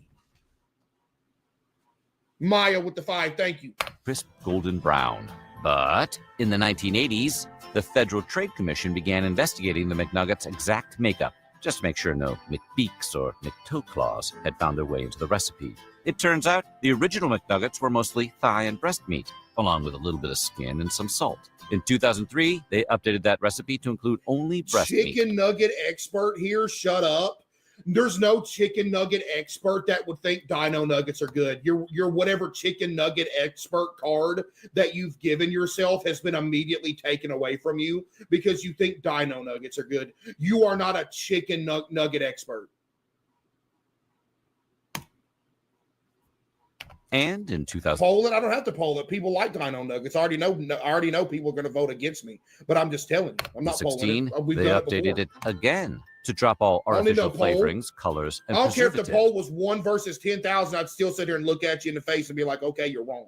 Maya with the 5, thank you. Crisp golden brown. But in the 1980s, the Federal Trade Commission began investigating the McNuggets' exact makeup, just to make sure no McBeaks or McToe claws had found their way into the recipe. It turns out the original McNuggets were mostly thigh and breast meat, along with a little bit of skin and some salt. In 2003, they updated that recipe to include only breast meat. Chicken nugget expert here, shut up. There's no chicken nugget expert that would think dino nuggets are good. Your whatever chicken nugget expert card that you've given yourself has been immediately taken away from you because you think dino nuggets are good. You are not a chicken nugget expert. And in 2000, poll it. I don't have to poll it. People like dino nuggets. I already know people are going to vote against me, but I'm just telling you, I'm not polling it. They updated it again to drop all artificial flavorings, colors, and I don't care if the preservatives. poll was 1 versus 10,000. I'd still sit here and look at you in the face and be like, okay, you're wrong.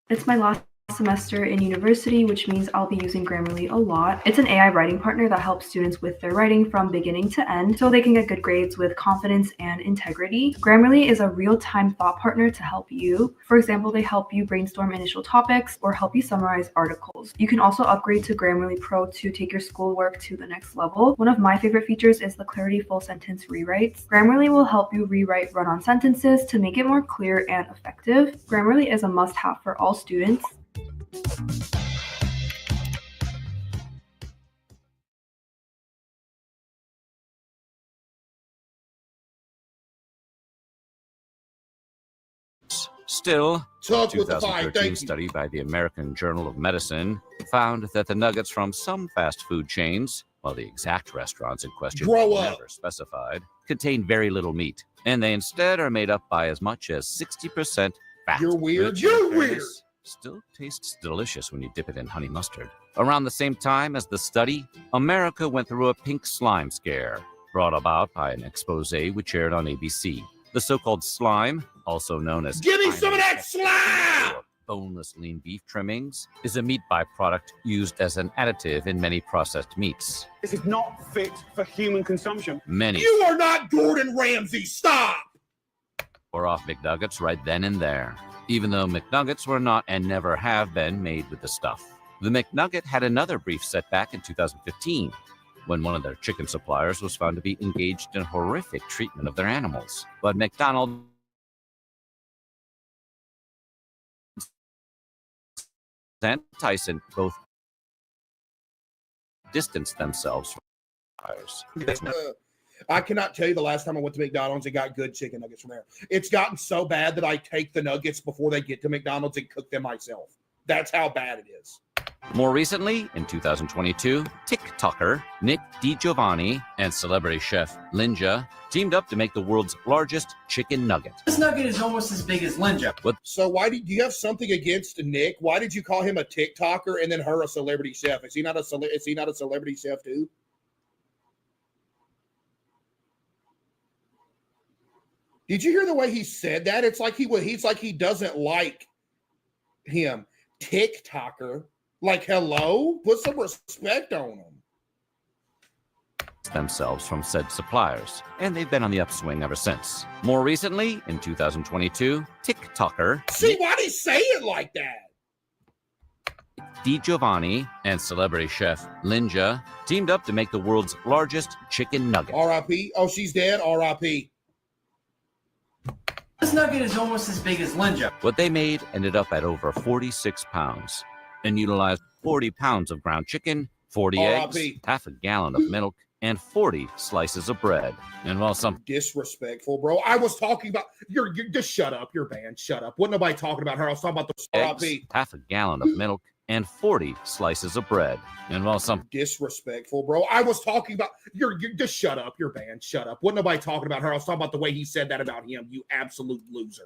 It's my last semester in university, which means I'll be using Grammarly a lot. It's an AI writing partner that helps students with their writing from beginning to end so they can get good grades with confidence and integrity. Grammarly is a real-time thought partner to help you. For example, they help you brainstorm initial topics or help you summarize articles. You can also upgrade to Grammarly Pro to take your schoolwork to the next level. One of my favorite features is the Clarity Full Sentence Rewrites. Grammarly will help you rewrite run-on sentences to make it more clear and effective. Grammarly is a must-have for all students. Still, a With the 5, 2013 study by the American Journal of Medicine found that the nuggets from some fast food chains, while the exact restaurants in question were never specified, contain very little meat, and they instead are made up by as much as 60% fat. You're weird. which, You're in weird. fairness, Still tastes delicious when you dip it in honey mustard. Around the same time as the study, America went through a pink slime scare, brought about by an expose which aired on ABC. The so-called slime, also known as Give me some of that slime! Boneless lean beef trimmings, is a meat byproduct used as an additive in many processed meats. This is not fit for human consumption. Many You are not Gordon Ramsay. Stop! were off McNuggets right then and there, even though McNuggets were not and never have been made with the stuff. The McNugget had another brief setback in 2015, when one of their chicken suppliers was found to be engaged in horrific treatment of their animals. But McDonald's and Tyson both distanced themselves from suppliers. I cannot tell you the last time I went to McDonald's and got good chicken nuggets from there. It's gotten so bad that I take the nuggets before they get to McDonald's and cook them myself. That's how bad it is. More recently, in 2022, TikToker Nick DiGiovanni and celebrity chef Linja teamed up to make the world's largest chicken nugget. This nugget is almost as big as Linja. So why do you have something against Nick? Why did you call him a TikToker and then her a celebrity chef? Is he not a celebrity chef too? Did you hear the way he said that? It's like he's like he doesn't like him. TikToker. Like, hello? Put some respect on him. Themselves from said suppliers, and they've been on the upswing ever since. More recently, in 2022, TikToker See, why'd he say it like that? DiGiovanni and celebrity chef Linja teamed up to make the world's largest chicken nugget. R.I.P. Oh, she's dead? R.I.P. This nugget is almost as big as Linja. What they made ended up at over 46 pounds and utilized 40 pounds of ground chicken, 40 eggs, half a gallon of milk, and 40 slices of bread. And while some disrespectful, bro. I was talking about you're just shut up. You're banned. Shut up. Wasn't nobody talking about her. I was talking about the eggs, half a gallon of milk, and 40 slices of bread. And while some disrespectful, bro. I was talking about you're just shut up. You're banned. Shut up. Wasn't nobody talking about her. I was talking about the way he said that about him. You absolute loser.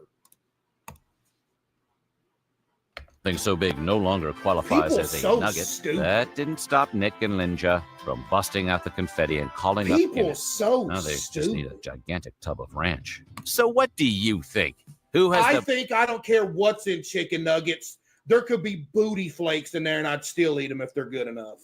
Something so big no longer qualifies People as a so nugget. stupid. That didn't stop Nick and Linja from busting out the confetti and calling up People Guinness. so Now they just stupid. need a gigantic tub of ranch. So what do you think? Who has I the think I don't care what's in chicken nuggets. There could be booty flakes in there, and I'd still eat them if they're good enough.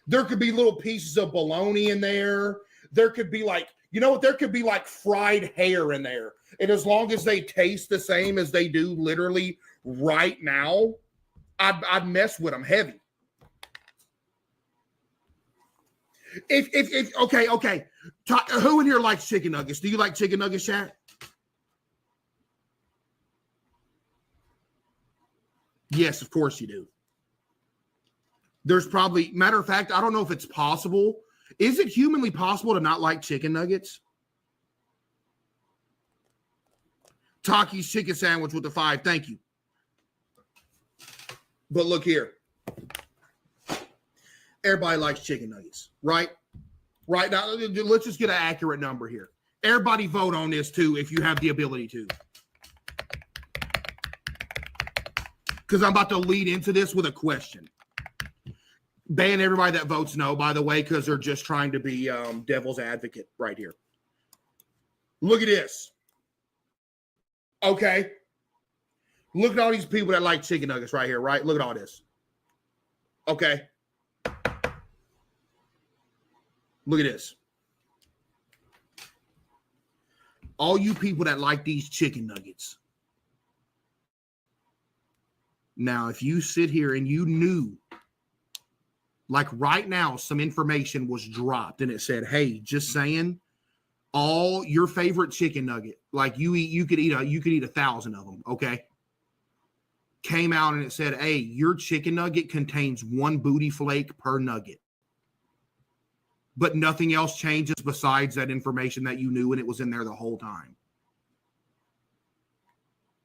There could be little pieces of bologna in there. There could be like, you know what? There could be like fried hair in there. And as long as they taste the same as they do literally right now, I'd mess with them heavy. Okay. Who in here likes chicken nuggets? Do you like chicken nuggets, chat? Yes, of course you do. There's probably, matter of fact, I don't know if it's possible. Is it humanly possible to not like chicken nuggets? Taki's chicken sandwich with the 5. Thank you. But look here. Everybody likes chicken nuggets, right? Right now, let's just get an accurate number here. Everybody vote on this too if you have the ability to. Because I'm about to lead into this with a question. Ban everybody that votes no, by the way, because they're just trying to be devil's advocate right here. Look at this. Okay. Look at all these people that like chicken nuggets right here, right? Look at all this. Okay. Look at this. All you people that like these chicken nuggets. Now, if you sit here and you knew, like right now, some information was dropped and it said, hey, just saying, all your favorite chicken nugget, like you could eat 1,000 of them, okay? Came out and it said, hey, your chicken nugget contains 1 booty flake per nugget. But nothing else changes besides that information that you knew and it was in there the whole time.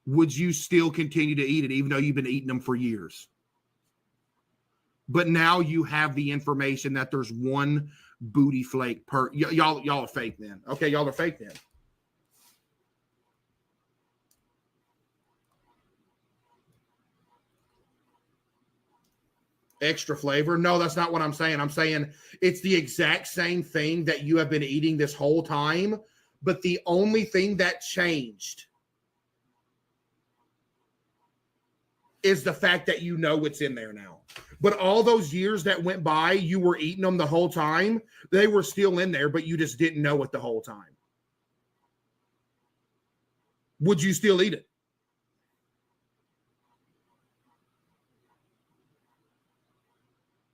Would you still continue to eat it even though you've been eating them for years? But now you have the information that there's 1 booty flake per. Y'all are fake then. Okay, y'all are fake then. Extra flavor? No, that's not what I'm saying. I'm saying it's the exact same thing that you have been eating this whole time, but the only thing that changed is the fact that you know it's in there now. But all those years that went by, you were eating them the whole time. They were still in there, but you just didn't know it the whole time. Would you still eat it?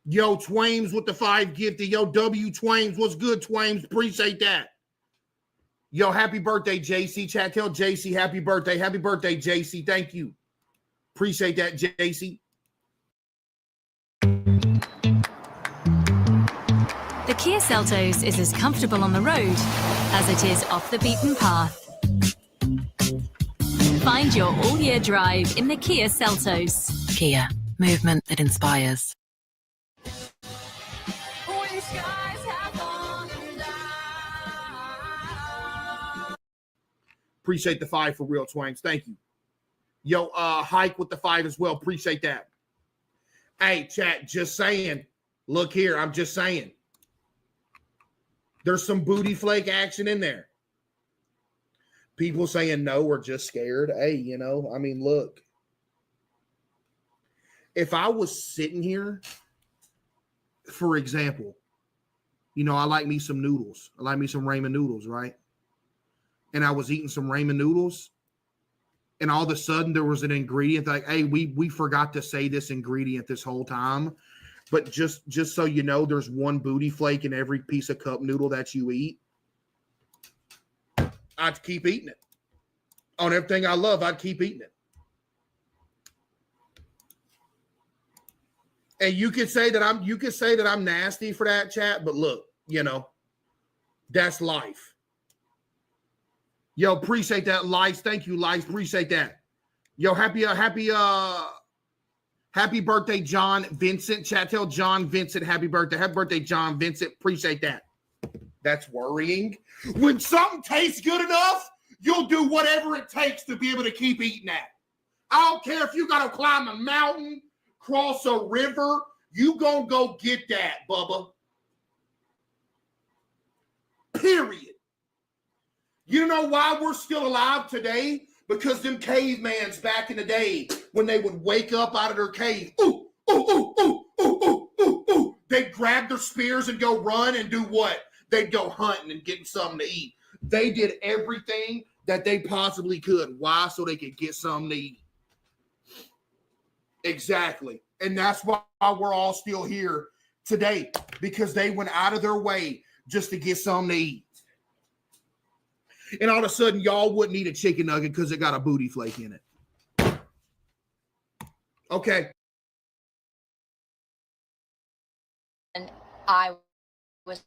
Yo, Twames with the 5 gifted. Yo, W Twames, what's good, Twames? Appreciate that. Yo, happy birthday, JC. Chat, tell JC happy birthday. Happy birthday, JC. Thank you. Appreciate that, JC. The Kia Seltos is as comfortable on the road as it is off the beaten path. Find your all-year drive in the Kia Seltos. Kia, movement that inspires. Appreciate the 5 for real, Twains. Thank you. Yo, Hike with the 5 as well. Appreciate that. Hey, chat, just saying. Look here, I'm just saying. There's some booty flake action in there. People saying no or just scared. Hey, you know, I mean, look. If I was sitting here, for example, you know, I like me some noodles. I like me some ramen noodles, right? And I was eating some ramen noodles, and all of a sudden there was an ingredient like, hey, we forgot to say this ingredient this whole time, but just so you know, there's 1 booty flake in every piece of cup noodle that you eat. I'd keep eating it. On everything I love, I'd keep eating it. And you could say that I'm nasty for that, chat, but look, you know, that's life. Yo, appreciate that, Lice. Thank you, Lice. Appreciate that. Yo, happy birthday, John Vincent. Chat, tell John Vincent happy birthday. Happy birthday, John Vincent. Appreciate that. That's worrying. When something tastes good enough, you'll do whatever it takes to be able to keep eating that. I don't care if you got to climb a mountain, cross a river, you gonna go get that, Bubba. Period. You know why we're still alive today? Because them cavemans back in the day, when they would wake up out of their cave, ooh, ooh, ooh, ooh, ooh, ooh, ooh, ooh, they'd grab their spears and go run and do what? They'd go hunting and getting something to eat. They did everything that they possibly could. Why? So they could get something to eat. Exactly. And that's why we're all still here today, because they went out of their way just to get something to eat. And all of a sudden, y'all wouldn't eat a chicken nugget because it got a booty flake in it. Okay. And I was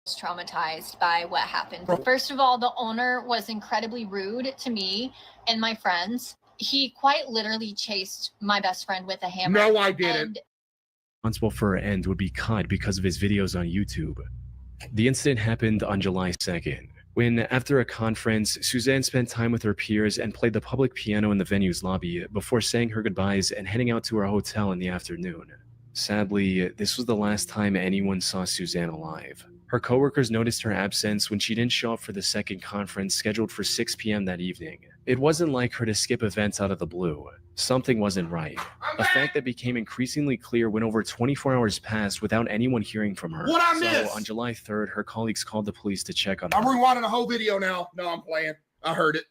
traumatized by what happened. First of all, the owner was incredibly rude to me and my friends. He quite literally chased my best friend with a hammer. No, I didn't. Responsible for her end would be cut because of his videos on YouTube. The incident happened on July 2nd, when, after a conference, Suzanne spent time with her peers and played the public piano in the venue's lobby before saying her goodbyes and heading out to her hotel in the afternoon. Sadly, this was the last time anyone saw Suzanne alive. Her coworkers noticed her absence when she didn't show up for the second conference scheduled for 6 p.m. that evening. It wasn't like her to skip events out of the blue. Something wasn't right. A fact that became increasingly clear when over 24 hours passed without anyone hearing from her. What I missed? So on July 3rd, her colleagues called the police to check on her. I'm rewinding the whole video now. No, I'm playing. I heard it.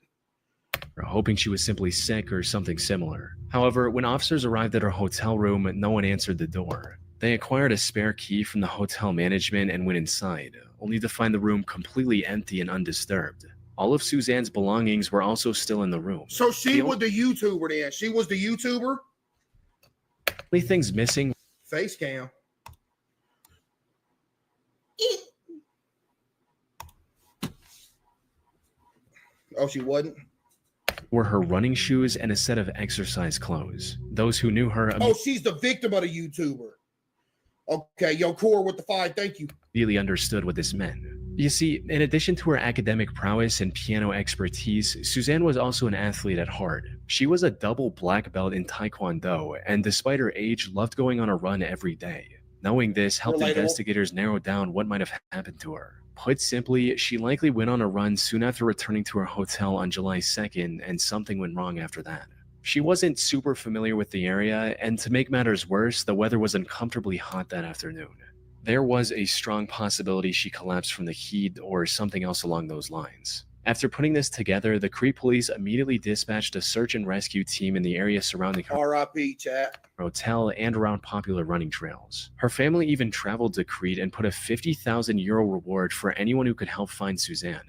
Hoping she was simply sick or something similar. However, when officers arrived at her hotel room, no one answered the door. They acquired a spare key from the hotel management and went inside, only to find the room completely empty and undisturbed. All of Suzanne's belongings were also still in the room. So she was the YouTuber then. She was the YouTuber? Only things missing. Face cam. Oh, she wasn't? Were her running shoes and a set of exercise clothes. Those who knew her Oh, she's the victim of the YouTuber. Okay, yo, Core with the 5, thank you. immediately understood what this meant. You see, in addition to her academic prowess and piano expertise, Suzanne was also an athlete at heart. She was a double black belt in Taekwondo, and despite her age, loved going on a run every day. Knowing this helped investigators narrow down what might have happened to her. Put simply, she likely went on a run soon after returning to her hotel on July 2nd, and something went wrong after that. She wasn't super familiar with the area, and to make matters worse, the weather was uncomfortably hot that afternoon. There was a strong possibility she collapsed from the heat or something else along those lines. After putting this together, the Crete police immediately dispatched a search and rescue team in the area surrounding her R.I.P. chat. hotel and around popular running trails. Her family even traveled to Crete and put a €50,000 reward for anyone who could help find Suzanne.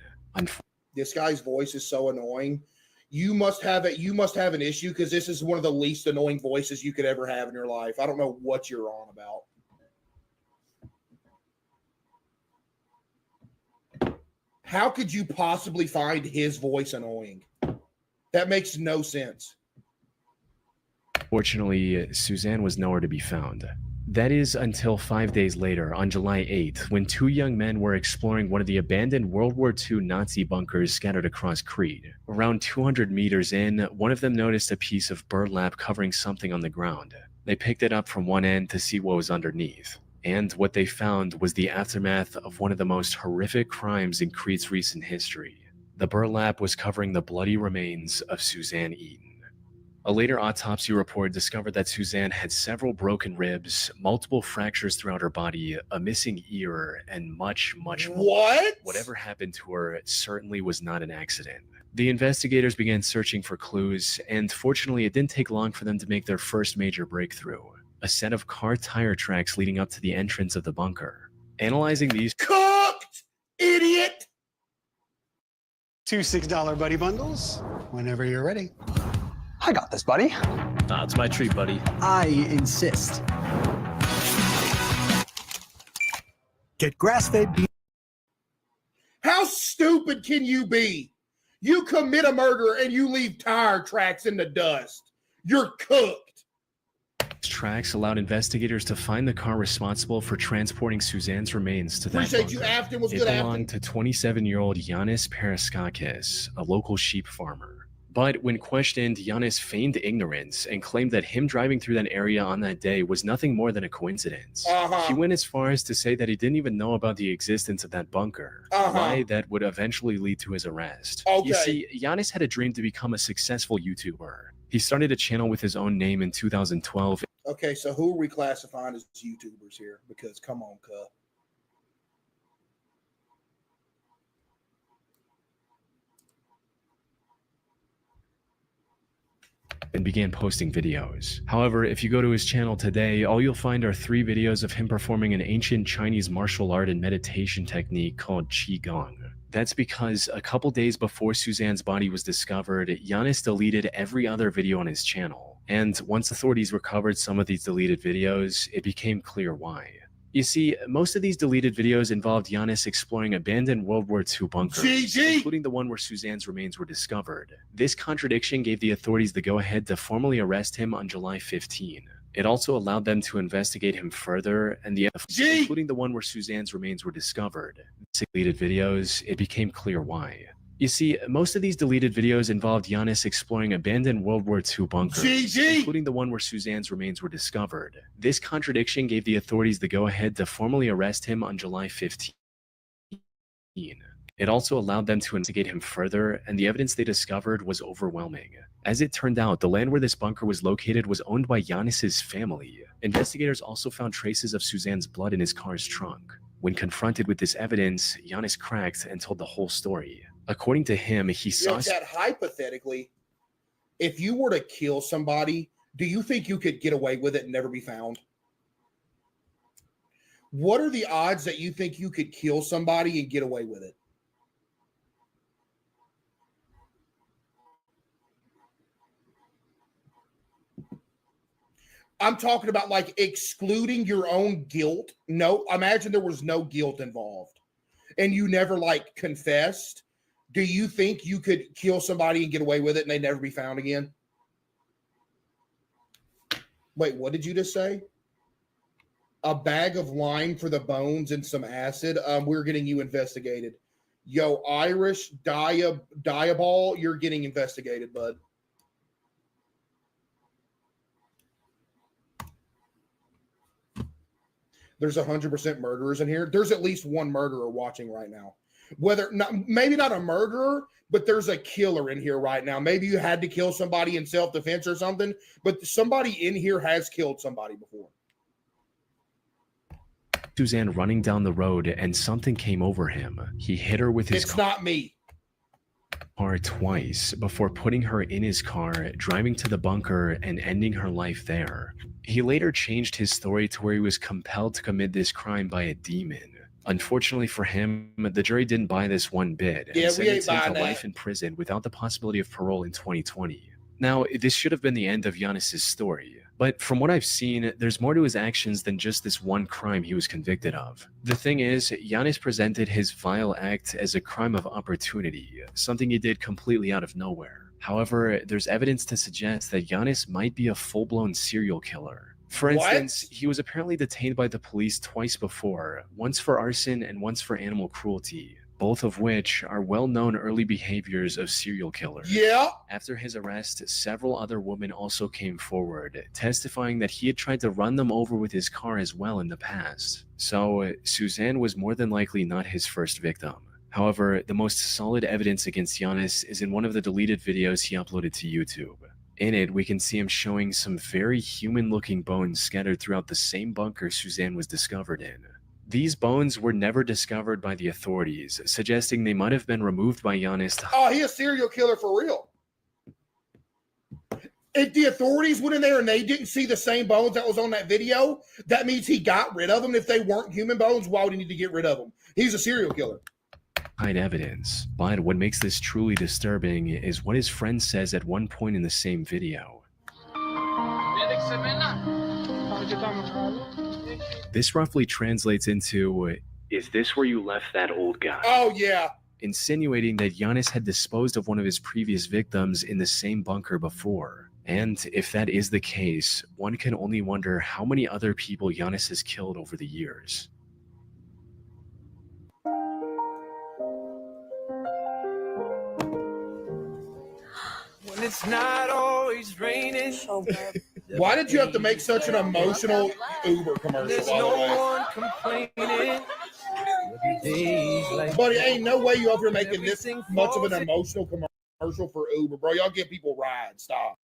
This guy's voice is so annoying. You must have an issue, because this is one of the least annoying voices you could ever have in your life. I don't know what you're on about. How could you possibly find his voice annoying? That makes no sense. Fortunately, Suzanne was nowhere to be found. That is until 5 days later, on July 8th, when two young men were exploring one of the abandoned World War II Nazi bunkers scattered across Crete. Around 200 meters in, one of them noticed a piece of burlap covering something on the ground. They picked it up from one end to see what was underneath. And what they found was the aftermath of one of the most horrific crimes in Crete's recent history. The burlap was covering the bloody remains of Suzanne Eaton. A later autopsy report discovered that Suzanne had several broken ribs, multiple fractures throughout her body, a missing ear, and much more. What? Whatever happened to her certainly was not an accident. The investigators began searching for clues, and fortunately it didn't take long for them to make their first major breakthrough. A set of car tire tracks leading up to the entrance of the bunker. Analyzing these— Cooked! Idiot! 2 $6 buddy bundles, whenever you're ready. I got this, buddy. Nah, it's my treat, buddy. I insist. Get grass-fed beef. How stupid can you be? You commit a murder and you leave tire tracks in the dust. You're cooked. Tracks allowed investigators to find the car responsible for transporting Suzanne's remains to that bunker. Appreciate you, Afton. Was it good, belonged to 27-year-old Yanis Paraskakis, a local sheep farmer. But when questioned, Giannis feigned ignorance and claimed that him driving through that area on that day was nothing more than a coincidence. He went as far as to say that he didn't even know about the existence of that bunker, a lie that would eventually lead to his arrest. You see, Giannis had a dream to become a successful YouTuber. He started a channel with his own name in 2012. Okay, so who are we classifying as YouTubers here? Because come on, cuh. And began posting videos. However, if you go to his channel today, all you'll find are 3 videos of him performing an ancient Chinese martial art and meditation technique called Qigong. That's because a couple days before Suzanne's body was discovered, Giannis deleted every other video on his channel. And once authorities recovered some of these deleted videos, it became clear why. You see, most of these deleted videos involved Giannis exploring abandoned World War II bunkers, including the one where Suzanne's remains were discovered. This contradiction gave the authorities the go-ahead to formally arrest him on July 15. It also allowed them to investigate him further, and including the one where Suzanne's remains were discovered. Deleted videos, it became clear why. You see, most of these deleted videos involved Giannis exploring abandoned World War II bunkers, including the one where Suzanne's remains were discovered. This contradiction gave the authorities the go-ahead to formally arrest him on July 15. It also allowed them to investigate him further, and the evidence they discovered was overwhelming. As it turned out, the land where this bunker was located was owned by Giannis's family. Investigators also found traces of Suzanne's blood in his car's trunk. When confronted with this evidence, Giannis cracked and told the whole story. According to him, he saw... that hypothetically, if you were to kill somebody, do you think you could get away with it and never be found? What are the odds that you think you could kill somebody and get away with it? I'm talking about like excluding your own guilt. No, imagine there was no guilt involved and you never like confessed. Do you think you could kill somebody and get away with it and they'd never be found again? Wait, what did you just say? A bag of lime for the bones and some acid. We're getting you investigated. Yo, Irish Diabol, you're getting investigated, bud. There's 100% murderers in here. There's at least one murderer watching right now. Whether not, maybe not a murderer, but there's a killer in here right now. Maybe you had to kill somebody in self-defense or something, but somebody in here has killed somebody before. Suzanne running down the road and something came over him. He hit her with his car. It's not me. Car twice before putting her in his car, driving to the bunker and ending her life there. He later changed his story to where he was compelled to commit this crime by a demon. Unfortunately for him, the jury didn't buy this one bit and sentenced him to life in prison without the possibility of parole in 2020. Now, this should have been the end of Giannis's story, but from what I've seen, there's more to his actions than just this one crime he was convicted of. The thing is, Giannis presented his vile act as a crime of opportunity, something he did completely out of nowhere. However, there's evidence to suggest that Giannis might be a full-blown serial killer. For instance, he was apparently detained by the police twice before, once for arson and once for animal cruelty, both of which are well-known early behaviors of serial killers. Yeah. After his arrest, several other women also came forward, testifying that he had tried to run them over with his car as well in the past. So, Suzanne was more than likely not his first victim. However, the most solid evidence against Giannis is in one of the deleted videos he uploaded to YouTube. In it, we can see him showing some very human-looking bones scattered throughout the same bunker Suzanne was discovered in. These bones were never discovered by the authorities, suggesting they might have been removed by Giannis. Oh, he's a serial killer for real. If the authorities went in there and they didn't see the same bones that was on that video, that means he got rid of them. If they weren't human bones, why would he need to get rid of them? He's a serial killer. Hide evidence, but what makes this truly disturbing is what his friend says at one point in the same video. This roughly translates into, "Is this where you left that old guy?" Oh, yeah. Insinuating that Giannis had disposed of one of his previous victims in the same bunker before. And if that is the case, one can only wonder how many other people Giannis has killed over the years. it's not always raining. Why did you have to make such an emotional Uber commercial, There's by the no way? one complaining. Days like Buddy, ain't no way you up here making this much of an emotional commercial for Uber, bro. Y'all give people rides. Stop.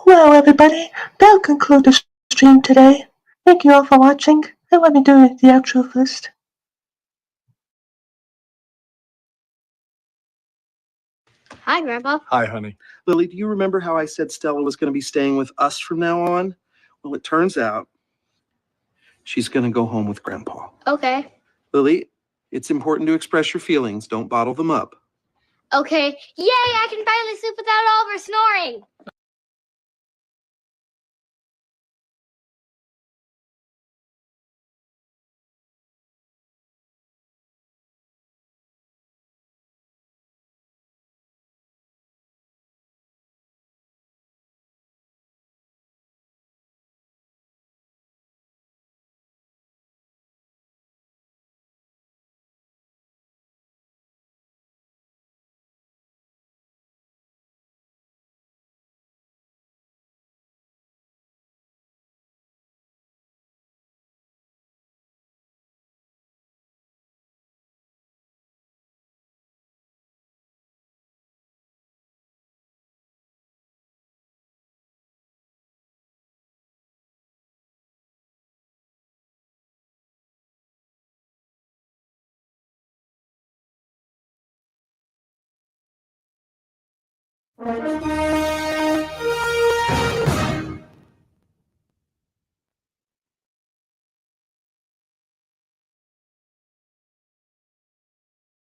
Well, everybody, that'll conclude the stream today. Thank you all for watching, and let me do the outro first. Hi, Grandpa. Hi, honey. Lily, do you remember how I said Stella was going to be staying with us from now on? Well, it turns out she's going to go home with Grandpa. Okay. Lily, it's important to express your feelings. Don't bottle them up. Okay. Yay! I can finally sleep without Oliver snoring. Thank you.